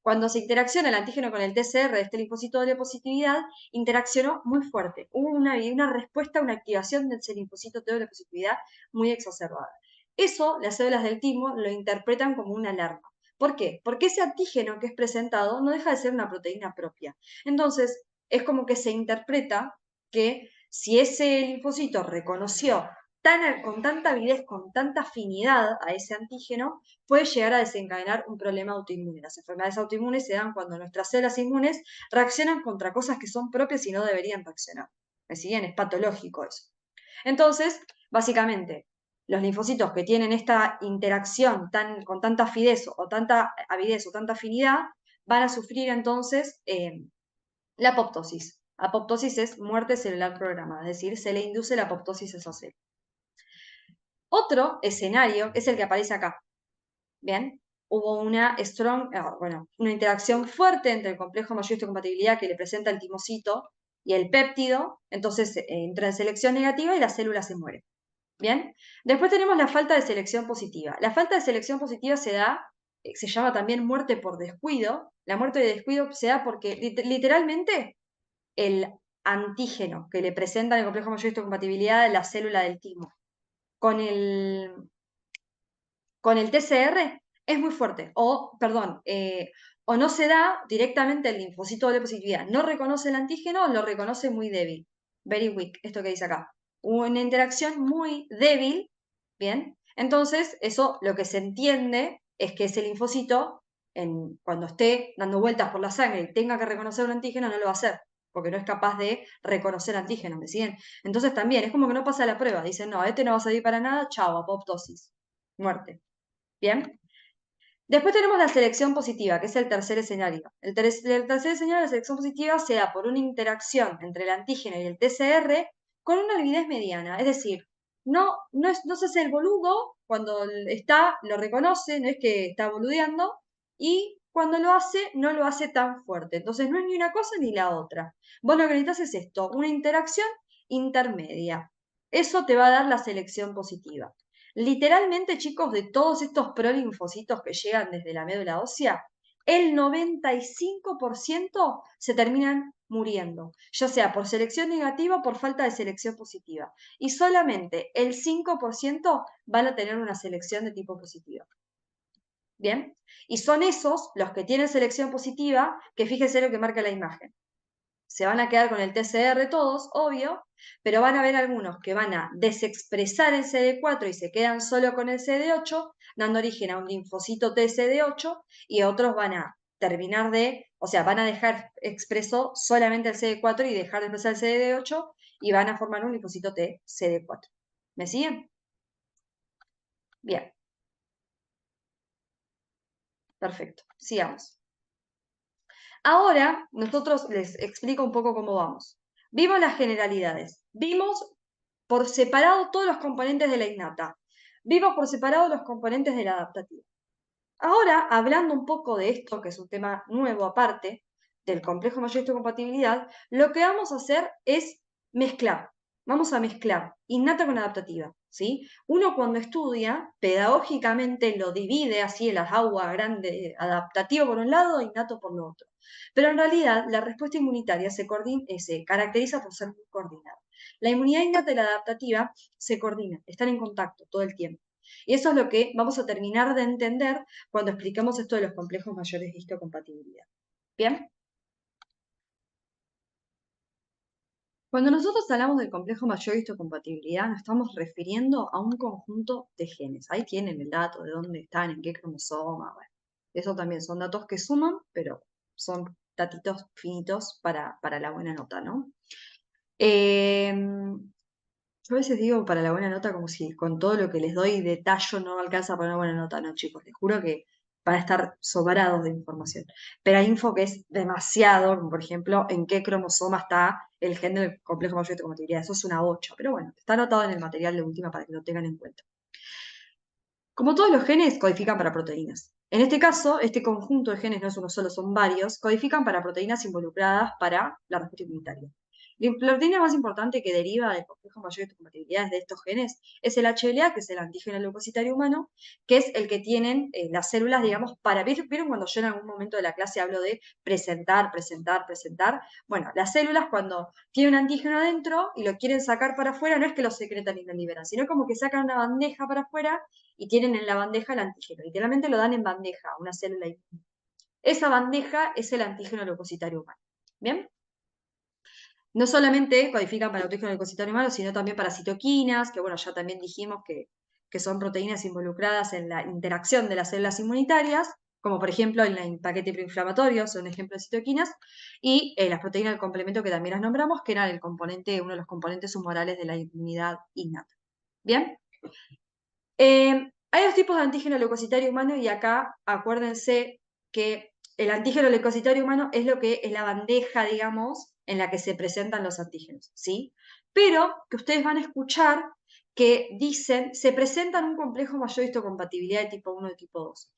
Cuando se interacciona el antígeno con el TCR de este linfocito de positividad, interaccionó muy fuerte. Hubo una respuesta, una activación del linfocito de positividad muy exacerbada. Eso, las células del timo lo interpretan como una alarma. ¿Por qué? Porque ese antígeno que es presentado no deja de ser una proteína propia. Entonces, es como que se interpreta que si ese linfocito reconoció con tanta avidez, con tanta afinidad a ese antígeno, puede llegar a desencadenar un problema autoinmune. Las enfermedades autoinmunes se dan cuando nuestras células inmunes reaccionan contra cosas que son propias y no deberían reaccionar. ¿Me siguen? Es patológico eso. Entonces, básicamente, los linfocitos que tienen esta interacción con tanta avidez o tanta afinidad van a sufrir entonces la apoptosis. Apoptosis es muerte celular programada, es decir, se le induce la apoptosis a esa célula. Otro escenario es el que aparece acá. Bien, hubo una una interacción fuerte entre el complejo mayor histocompatibilidad que le presenta el timocito y el péptido, entonces entra en selección negativa y la célula se muere. Bien, después tenemos la falta de selección positiva. La falta de selección positiva se llama también muerte por descuido. La muerte de descuido se da porque literalmente el antígeno que le presenta el complejo mayor histocompatibilidad de la célula del timo con el TCR es muy fuerte, o no se da directamente el linfocito de positividad, no reconoce el antígeno, lo reconoce muy débil, very weak, esto que dice acá, una interacción muy débil, ¿bien? Entonces, eso lo que se entiende es que ese linfocito, cuando esté dando vueltas por la sangre y tenga que reconocer un antígeno, no lo va a hacer, porque no es capaz de reconocer antígenos, ¿me siguen? Entonces también, es como que no pasa la prueba, dicen, no, este no va a servir para nada, chao, apoptosis, muerte. Bien. Después tenemos la selección positiva, que es el tercer escenario. El tercer escenario de la selección positiva se da por una interacción entre el antígeno y el TCR con una avidez mediana. Es decir, no se hace el boludo cuando está, lo reconoce, no es que está boludeando, y cuando lo hace, no lo hace tan fuerte. Entonces no es ni una cosa ni la otra. Vos lo que necesitas es esto, una interacción intermedia. Eso te va a dar la selección positiva. Literalmente, chicos, de todos estos prolinfocitos que llegan desde la médula ósea, el 95% se terminan muriendo, ya sea por selección negativa o por falta de selección positiva. Y solamente el 5% van a tener una selección de tipo positiva. ¿Bien? Y son esos los que tienen selección positiva, que fíjense lo que marca la imagen. Se van a quedar con el TCR todos, obvio, pero van a haber algunos que van a desexpresar el CD4 y se quedan solo con el CD8, dando origen a un linfocito TCD8, y otros van a terminar o sea, van a dejar expreso solamente el CD4 y dejar de expresar el CD8 y van a formar un linfocito T CD4. ¿Me siguen? Bien, perfecto, sigamos. Ahora, nosotros les explico un poco cómo vamos. Vimos las generalidades, vimos por separado todos los componentes de la innata, vimos por separado los componentes de la adaptativa. Ahora, hablando un poco de esto, que es un tema nuevo aparte, del complejo mayor de compatibilidad, lo que vamos a hacer es mezclar. Vamos a mezclar innata con adaptativa, ¿sí? Uno cuando estudia, pedagógicamente lo divide así en las aguas grandes, adaptativo por un lado, innato por lo otro. Pero en realidad, la respuesta inmunitaria se caracteriza por ser muy coordinada. La inmunidad innata y la adaptativa se coordinan, están en contacto todo el tiempo. Y eso es lo que vamos a terminar de entender cuando explicamos esto de los complejos mayores de histocompatibilidad. ¿Bien? Cuando nosotros hablamos del complejo mayor de histocompatibilidad, nos estamos refiriendo a un conjunto de genes. Ahí tienen el dato de dónde están, en qué cromosoma. Bueno, eso también son datos que suman, pero son datitos finitos para la buena nota, ¿no? Yo a veces digo para la buena nota como si con todo lo que les doy de tallo no alcanza para una buena nota. No, chicos, les juro que van a estar sobrados de información. Pero hay info que es demasiado, como por ejemplo, en qué cromosoma está el gen del complejo mayor de compatibilidad. Eso es una 8, pero bueno, está anotado en el material de última para que lo tengan en cuenta. Como todos los genes, codifican para proteínas. En este caso, este conjunto de genes no es uno solo, son varios, codifican para proteínas involucradas para la respuesta inmunitaria. La proteína más importante que deriva del complejo mayor de compatibilidades de estos genes es el HLA, que es el antígeno leucocitario humano, que es el que tienen las células, digamos, ¿vieron cuando yo en algún momento de la clase hablo de presentar, presentar, presentar? Bueno, las células cuando tienen un antígeno adentro y lo quieren sacar para afuera, no es que lo secretan y lo liberan, sino como que sacan una bandeja para afuera y tienen en la bandeja el antígeno. Literalmente lo dan en bandeja, una célula. Esa bandeja es el antígeno leucocitario humano. ¿Bien? No solamente codifican para el antígeno leucocitario humano, sino también para citoquinas, que bueno, ya también dijimos que son proteínas involucradas en la interacción de las células inmunitarias, como por ejemplo en el paquete proinflamatorio, son ejemplos de citoquinas, y las proteínas del complemento que también las nombramos, que eran uno de los componentes humorales de la inmunidad innata. ¿Bien? Hay dos tipos de antígeno leucocitario humano y acá acuérdense que el antígeno leucocitario humano es lo que es la bandeja, digamos, en la que se presentan los antígenos, ¿sí? Pero que ustedes van a escuchar que dicen, se presentan un complejo mayor de histocompatibilidad de tipo 1 y de tipo 2.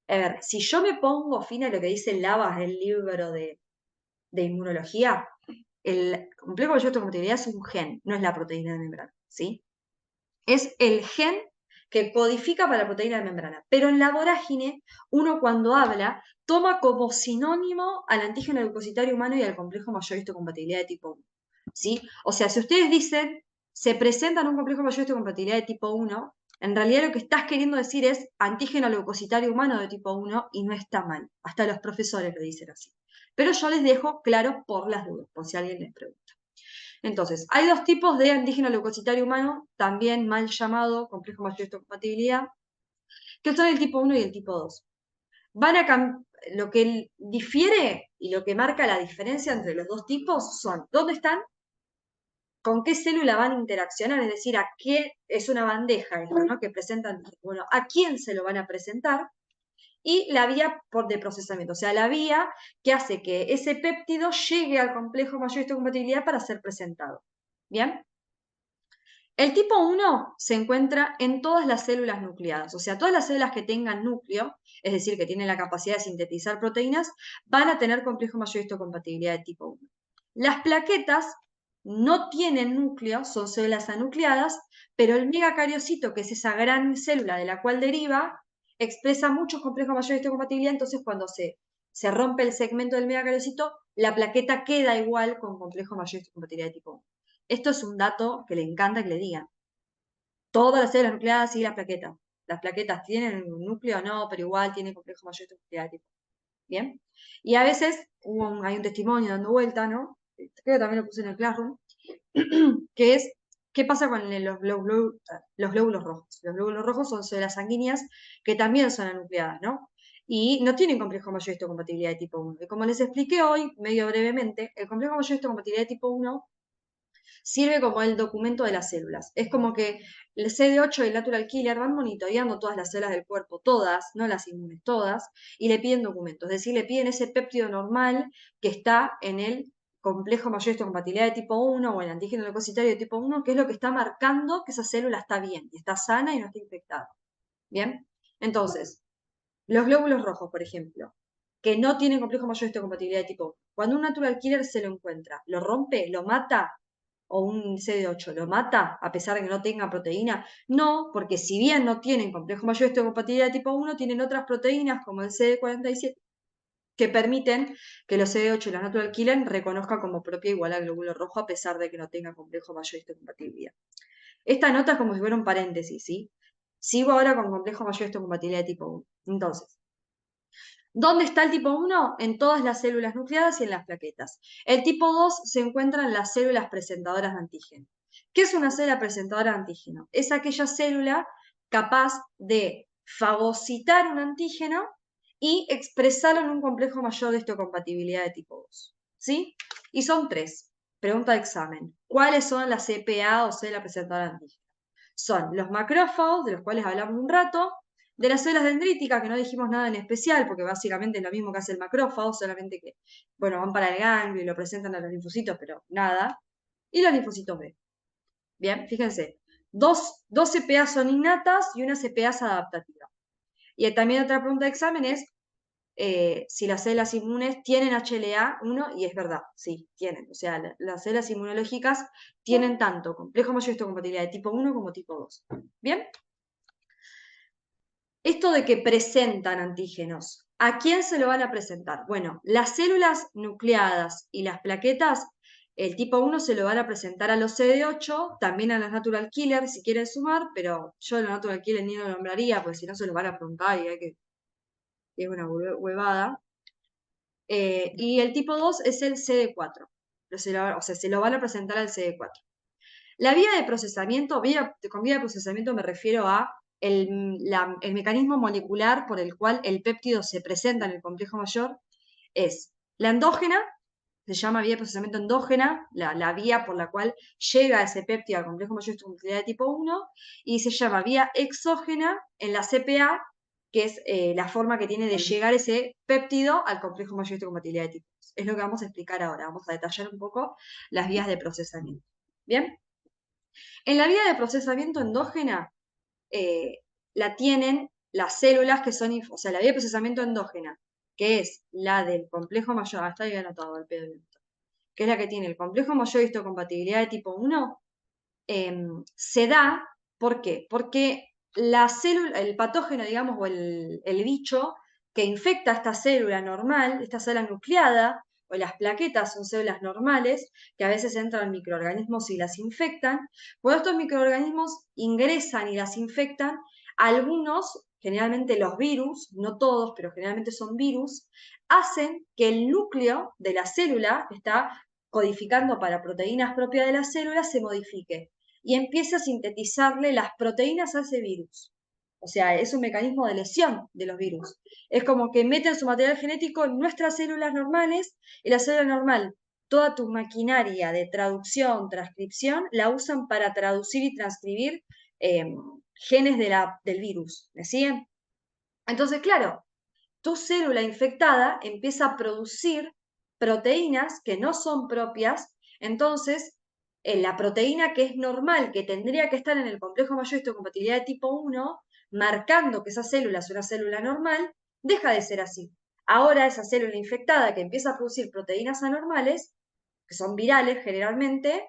A ver, si yo me pongo fin a lo que dice Lavas, el libro de inmunología, el complejo mayor de histocompatibilidad es un gen, no es la proteína de membrana, ¿sí? Es el gen que codifica para la proteína de membrana. Pero en la vorágine, uno cuando habla, toma como sinónimo al antígeno leucocitario humano y al complejo mayor de histocompatibilidad de tipo 1. ¿Sí? O sea, si ustedes dicen, se presentan un complejo mayor de histocompatibilidad de tipo 1, en realidad lo que estás queriendo decir es antígeno leucocitario humano de tipo 1 y no está mal. Hasta los profesores lo dicen así. Pero yo les dejo claro por las dudas, por si alguien les pregunta. Entonces, hay dos tipos de antígeno leucocitario humano, también mal llamado complejo mayor de histocompatibilidad, que son el tipo 1 y el tipo 2. Lo que difiere y lo que marca la diferencia entre los dos tipos son dónde están, con qué célula van a interaccionar, es decir, a qué es una bandeja esto, ¿no? Que presentan, bueno, a quién se lo van a presentar y la vía de procesamiento, o sea, la vía que hace que ese péptido llegue al complejo mayor histocompatibilidad para ser presentado. ¿Bien? El tipo 1 se encuentra en todas las células nucleadas, o sea, todas las células que tengan núcleo, es decir, que tienen la capacidad de sintetizar proteínas, van a tener complejo mayor histocompatibilidad de tipo 1. Las plaquetas no tienen núcleo, son células anucleadas, pero el megacariocito, que es esa gran célula de la cual deriva, expresa muchos complejos mayor histocompatibilidad, entonces cuando se rompe el segmento del megacariocito, la plaqueta queda igual con complejo mayor histocompatibilidad de tipo 1. Esto es un dato que le encanta que le digan. Todas las células nucleadas y las plaquetas. Las plaquetas tienen un núcleo, no, pero igual tienen complejo mayor histocompatibilidad de tipo 1. Bien. Y a veces hay un testimonio dando vuelta, ¿no? Creo que también lo puse en el Classroom, que es, ¿qué pasa con los glóbulos rojos? Los glóbulos rojos son células sanguíneas que también son anucleadas, ¿no? Y no tienen complejo mayor histocompatibilidad de tipo 1. Y como les expliqué hoy, medio brevemente, el complejo mayor histocompatibilidad de tipo 1 sirve como el documento de las células. Es como que el CD8 y el Natural Killer van monitoreando todas las células del cuerpo, todas, no las inmunes, todas, y le piden documentos. Es decir, le piden ese péptido normal que está en el complejo mayor histocompatibilidad de tipo 1 o el antígeno leucocitario de tipo 1, que es lo que está marcando que esa célula está bien, y está sana y no está infectada. ¿Bien? Entonces, los glóbulos rojos, por ejemplo, que no tienen complejo mayor histocompatibilidad de tipo 1. Cuando un natural killer se lo encuentra, lo rompe, lo mata, o un CD8 lo mata, a pesar de que no tenga proteína. No, porque si bien no tienen complejo mayor histocompatibilidad de tipo 1, tienen otras proteínas como el CD47 que permiten que los CD8 y los natural killer reconozcan como propia igual al glóbulo rojo a pesar de que no tenga complejo mayor histocompatibilidad. Esta nota es como si fuera un paréntesis, ¿sí? Sigo ahora con complejo mayor histocompatibilidad de tipo 1. Entonces, ¿dónde está el tipo 1? En todas las células nucleadas y en las plaquetas. El tipo 2 se encuentra en las células presentadoras de antígeno. ¿Qué es una célula presentadora de antígeno? Es aquella célula capaz de fagocitar un antígeno y expresarlo en un complejo mayor de histocompatibilidad de tipo 2. ¿Sí? Y son tres. Pregunta de examen. ¿Cuáles son las CPA o células presentadoras de antígeno? Son los macrófagos, de los cuales hablamos un rato, de las células dendríticas, que no dijimos nada en especial, porque básicamente es lo mismo que hace el macrófago, solamente que, bueno, van para el ganglio y lo presentan a los linfocitos, pero nada. Y los linfocitos B. Bien, fíjense, dos CPA son innatas y una CPA es adaptativa. Y también otra pregunta de examen es si las células inmunes tienen HLA-1, y es verdad, sí, tienen. O sea, las células inmunológicas tienen tanto complejo mayor histocompatibilidad de tipo 1 como tipo 2. ¿Bien? Esto de que presentan antígenos, ¿a quién se lo van a presentar? Bueno, las células nucleadas y las plaquetas, el tipo 1 se lo van a presentar a los CD8, también a las natural killer si quieren sumar, pero yo a los natural killer ni lo nombraría, porque si no se lo van a preguntar y hay que es una huevada. Y el tipo 2 es el CD4, o sea, se lo van a presentar al CD4. La vía de procesamiento, con vía de procesamiento me refiero a el mecanismo molecular por el cual el péptido se presenta en el complejo mayor, es la endógena, se llama vía de procesamiento endógena, la vía por la cual llega ese péptido al complejo mayor de tipo 1, y se llama vía exógena en la CPA, que es la forma que tiene de llegar ese péptido al complejo mayor de compatibilidad de tipo 2. Es lo que vamos a explicar ahora, vamos a detallar un poco las vías de procesamiento. ¿Bien? En la vía de procesamiento endógena la tienen las células que son, o sea, la vía de procesamiento endógena, que es la del complejo mayor, está bien anotado al pedo, que es la que tiene el complejo mayor de histocompatibilidad de tipo 1, se da, ¿por qué? Porque la célula, el patógeno, digamos, o el bicho que infecta esta célula normal, esta célula nucleada, o las plaquetas son células normales, que a veces entran microorganismos y las infectan. Cuando estos microorganismos ingresan y las infectan, algunos, generalmente los virus, no todos, pero generalmente son virus, hacen que el núcleo de la célula, que está codificando para proteínas propias de la célula, se modifique y empiece a sintetizarle las proteínas a ese virus. O sea, es un mecanismo de lesión de los virus. Es como que meten su material genético en nuestras células normales y la célula normal, toda tu maquinaria de traducción, transcripción, la usan para traducir y transcribir genes del virus. ¿Me siguen? Entonces, claro, tu célula infectada empieza a producir proteínas que no son propias, entonces la proteína que es normal, que tendría que estar en el complejo mayor de histocompatibilidad de tipo 1, marcando que esa célula es una célula normal, deja de ser así. Ahora esa célula infectada que empieza a producir proteínas anormales, que son virales generalmente,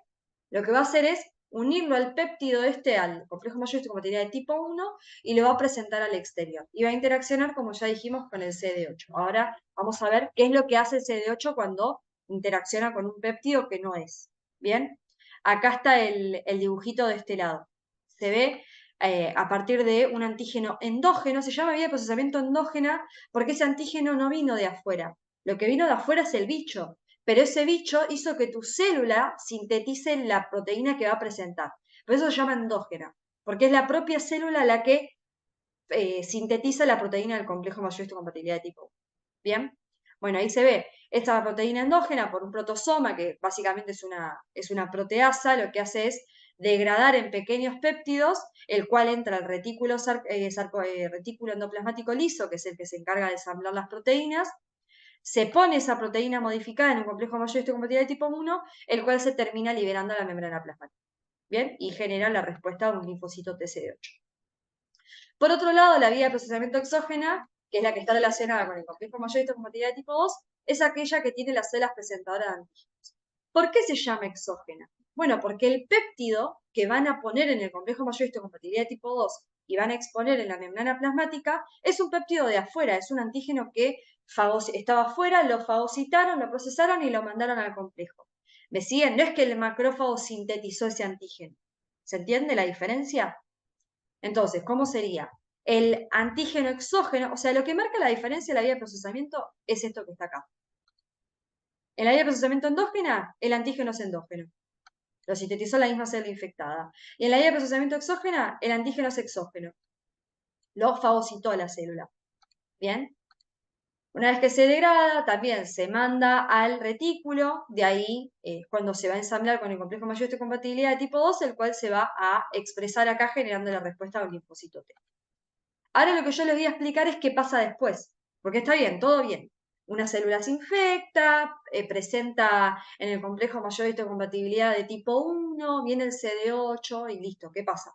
lo que va a hacer es unirlo al péptido este, al complejo mayor de histocompatibilidad de tipo 1, y lo va a presentar al exterior. Y va a interaccionar, como ya dijimos, con el CD8. Ahora vamos a ver qué es lo que hace el CD8 cuando interacciona con un péptido que no es. Bien, acá está el dibujito de este lado. Se ve a partir de un antígeno endógeno, se llama vía de procesamiento endógena porque ese antígeno no vino de afuera. Lo que vino de afuera es el bicho, pero ese bicho hizo que tu célula sintetice la proteína que va a presentar. Por eso se llama endógena, porque es la propia célula la que sintetiza la proteína del complejo mayor de histocompatibilidad de tipo 1. ¿Bien? Bueno, ahí se ve esta proteína endógena por un protosoma, que básicamente es una proteasa, lo que hace es degradar en pequeños péptidos, el cual entra al retículo endoplasmático liso, que es el que se encarga de ensamblar las proteínas, se pone esa proteína modificada en un complejo mayor de histocompatibilidad de tipo 1, el cual se termina liberando a la membrana plasmática. ¿Bien? Y genera la respuesta de un linfocito TCD8. Por otro lado, la vía de procesamiento exógena, que es la que está relacionada con el complejo mayor de histocompatibilidad de tipo 2, es aquella que tiene las células presentadoras de antígenos. ¿Por qué se llama exógena? Bueno, porque el péptido que van a poner en el complejo mayor de histocompatibilidad de tipo 2 y van a exponer en la membrana plasmática es un péptido de afuera, es un antígeno que estaba afuera, lo fagocitaron, lo procesaron y lo mandaron al complejo. ¿Me siguen? No es que el macrófago sintetizó ese antígeno. ¿Se entiende la diferencia? Entonces, ¿cómo sería? El antígeno exógeno, o sea, lo que marca la diferencia en la vía de procesamiento es esto que está acá. En la vía de procesamiento endógena, el antígeno es endógeno. Lo sintetizó la misma célula infectada. Y en la vía de procesamiento exógena, el antígeno es exógeno. Lo fagocitó la célula. ¿Bien? Una vez que se degrada, también se manda al retículo, de ahí cuando se va a ensamblar con el complejo mayor de compatibilidad de tipo 2, el cual se va a expresar acá generando la respuesta del linfocito T. Ahora lo que yo les voy a explicar es qué pasa después, porque está bien, todo bien. Una célula se infecta, presenta en el complejo mayor de histocompatibilidad de tipo 1, viene el CD8 y listo, ¿qué pasa?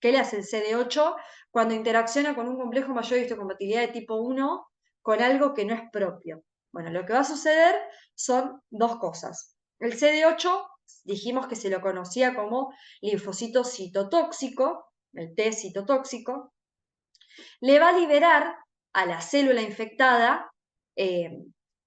¿Qué le hace el CD8 cuando interacciona con un complejo mayor de histocompatibilidad de tipo 1 con algo que no es propio? Bueno, lo que va a suceder son dos cosas. El CD8 dijimos que se lo conocía como linfocito citotóxico, el T citotóxico, le va a liberar a la célula infectada eh,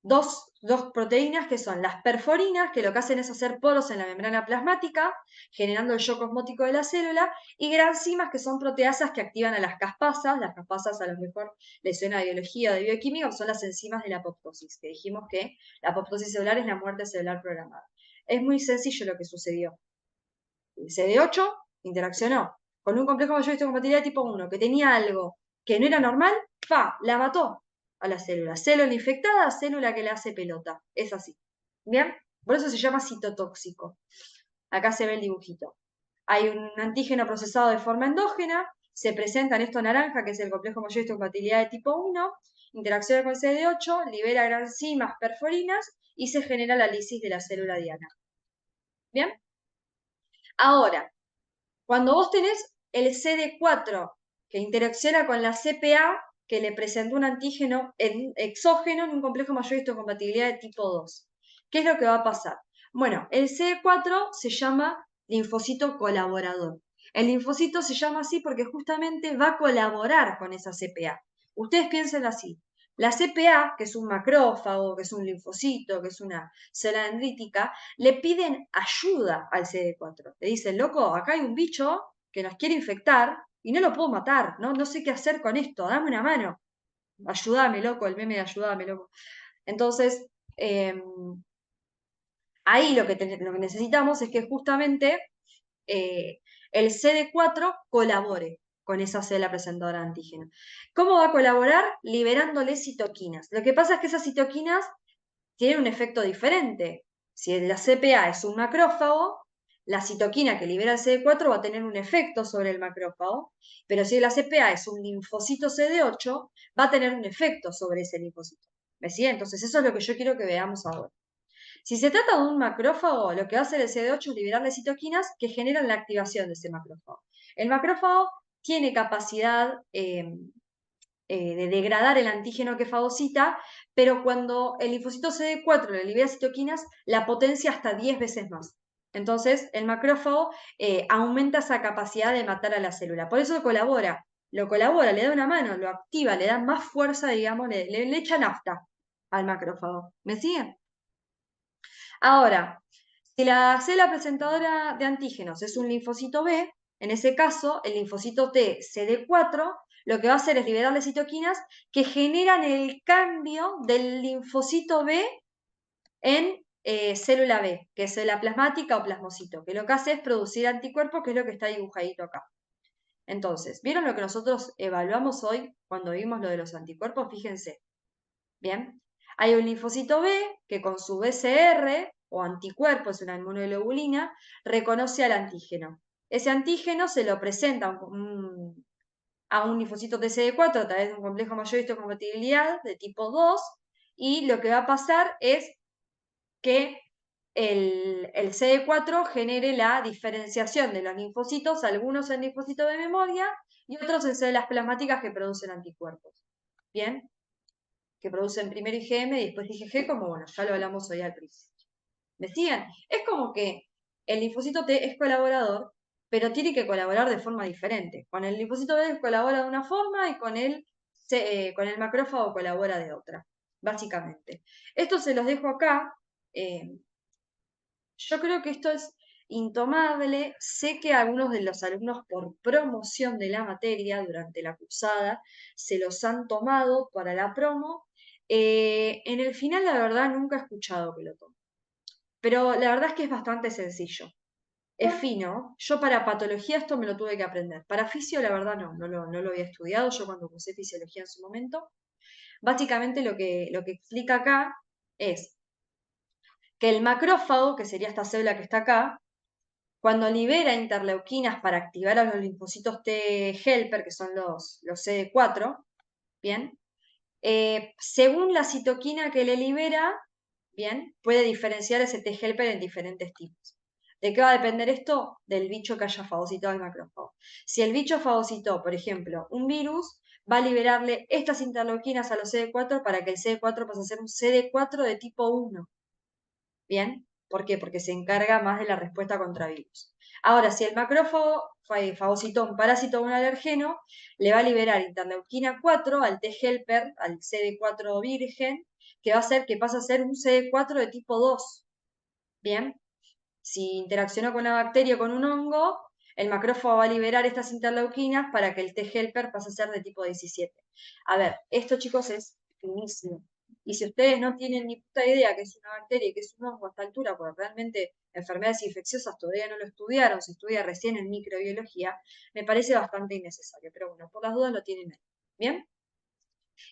dos proteínas que son las perforinas, que lo que hacen es hacer poros en la membrana plasmática, generando el shock osmótico de la célula, y granzimas, que son proteasas que activan a las caspasas a lo mejor les suena de biología o de bioquímica, que son las enzimas de la apoptosis, que dijimos que la apoptosis celular es la muerte celular programada. Es muy sencillo lo que sucedió. El CD8 interaccionó con un complejo mayor de histocompatibilidad tipo 1 que tenía algo que no era normal, ¡pa! La mató a la célula. Célula infectada, célula que le hace pelota. Es así. ¿Bien? Por eso se llama citotóxico. Acá se ve el dibujito. Hay un antígeno procesado de forma endógena, se presenta en esto naranja, que es el complejo mayor de histocompatibilidad de tipo 1, interacciona con el CD8, libera granzimas perforinas y se genera la lisis de la célula diana. ¿Bien? Ahora, cuando vos tenés el CD4 que interacciona con la CPA, que le presentó un antígeno exógeno en un complejo mayor de histocompatibilidad de tipo 2, ¿qué es lo que va a pasar? Bueno, el CD4 se llama linfocito colaborador. El linfocito se llama así porque justamente va a colaborar con esa CPA. Ustedes piensen así. La CPA, que es un macrófago, que es un linfocito, que es una célula dendrítica, le piden ayuda al CD4. Le dicen, loco, acá hay un bicho que nos quiere infectar y no lo puedo matar, no sé qué hacer con esto, dame una mano. Ayúdame, loco, el meme de ayúdame, loco. Entonces, ahí lo que necesitamos es que justamente el CD4 colabore con esa célula presentadora de antígeno. ¿Cómo va a colaborar? Liberándole citoquinas. Lo que pasa es que esas citoquinas tienen un efecto diferente. Si la CPA es un macrófago, la citoquina que libera el CD4 va a tener un efecto sobre el macrófago, pero si la CPA es un linfocito CD8, va a tener un efecto sobre ese linfocito. ¿Me sigue? Entonces eso es lo que yo quiero que veamos ahora. Si se trata de un macrófago, lo que va a hacer el CD8 es liberar las citoquinas que generan la activación de ese macrófago. El macrófago tiene capacidad de degradar el antígeno que fagocita, pero cuando el linfocito CD4 le libera citoquinas, la potencia hasta 10 veces más. Entonces, el macrófago aumenta esa capacidad de matar a la célula. Por eso lo colabora, le da una mano, lo activa, le da más fuerza, digamos, le echa nafta al macrófago. ¿Me siguen? Ahora, si la célula presentadora de antígenos es un linfocito B, en ese caso, el linfocito T CD4 lo que va a hacer es liberarle citoquinas que generan el cambio del linfocito B en célula B, que es célula plasmática o plasmocito, que lo que hace es producir anticuerpos, que es lo que está dibujadito acá. Entonces, ¿vieron lo que nosotros evaluamos hoy cuando vimos lo de los anticuerpos? Fíjense. Bien, hay un linfocito B que con su BCR o anticuerpo, es una inmunoglobulina, reconoce al antígeno. Ese antígeno se lo presenta a un linfocito TCD4 a través de un complejo mayor de histocompatibilidad de tipo 2 y lo que va a pasar es que el CD4 genere la diferenciación de los linfocitos, algunos en linfocitos de memoria y otros en células plasmáticas que producen anticuerpos. Bien, que producen primero IgM y después IgG, como bueno, ya lo hablamos hoy al principio. ¿Me siguen? Es como que el linfocito T es colaborador, pero tiene que colaborar de forma diferente. Con el linfocito B colabora de una forma y con el macrófago colabora de otra, básicamente. Esto se los dejo acá. Yo creo que esto es intomable. Sé que algunos de los alumnos por promoción de la materia durante la cursada se los han tomado para la promo. En el final, la verdad, nunca he escuchado que lo tomen. Pero la verdad es que es bastante sencillo. Es fino. Yo para patología esto me lo tuve que aprender. Para fisio, la verdad, no lo había estudiado yo cuando cursé fisiología en su momento. Básicamente lo que explica acá es que el macrófago, que sería esta célula que está acá, cuando libera interleuquinas para activar a los linfocitos T helper, que son los CD4, ¿bien? Según la citoquina que le libera, ¿bien? Puede diferenciar ese T helper en diferentes tipos. ¿De qué va a depender esto? Del bicho que haya fagocitado el macrófago. Si el bicho fagocitó, por ejemplo, un virus, va a liberarle estas interleuquinas a los CD4 para que el CD4 pase a ser un CD4 de tipo 1. ¿Bien? ¿Por qué? Porque se encarga más de la respuesta contra virus. Ahora, si el macrófago fagocitó un parásito o un alergeno, le va a liberar interleuquina 4 al T helper, al CD4 virgen, que va a hacer que pase a ser un CD4 de tipo 2. ¿Bien? Si interaccionó con una bacteria o con un hongo, el macrófago va a liberar estas interleuquinas para que el T helper pase a ser de tipo 17. A ver, esto chicos es finísimo. Y si ustedes no tienen ni puta idea que es una bacteria y que es un hongo a esta altura, porque realmente enfermedades infecciosas todavía no lo estudiaron, se estudia recién en microbiología, me parece bastante innecesario. Pero bueno, por las dudas lo tienen ahí. ¿Bien?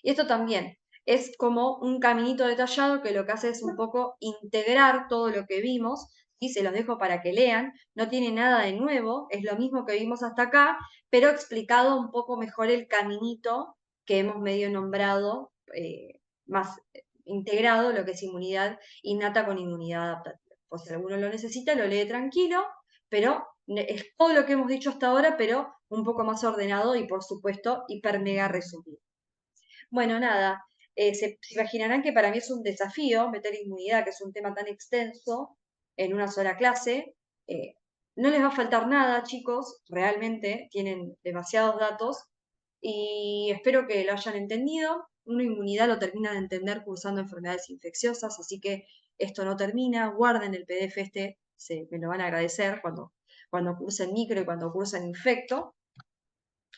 Y esto también es como un caminito detallado que lo que hace es un poco integrar todo lo que vimos, y se los dejo para que lean, no tiene nada de nuevo, es lo mismo que vimos hasta acá, pero explicado un poco mejor el caminito que hemos medio nombrado, más integrado, lo que es inmunidad innata con inmunidad adaptativa. Pues si alguno lo necesita, lo lee tranquilo, pero es todo lo que hemos dicho hasta ahora, pero un poco más ordenado y por supuesto hiper mega resumido. Bueno, nada, se imaginarán que para mí es un desafío meter inmunidad, que es un tema tan extenso, en una sola clase. Eh, no les va a faltar nada, chicos, realmente tienen demasiados datos y espero que lo hayan entendido. Una inmunidad lo termina de entender cursando enfermedades infecciosas, así que esto no termina. Guarden el PDF este, me lo van a agradecer cuando cursen micro y cuando cursen infecto.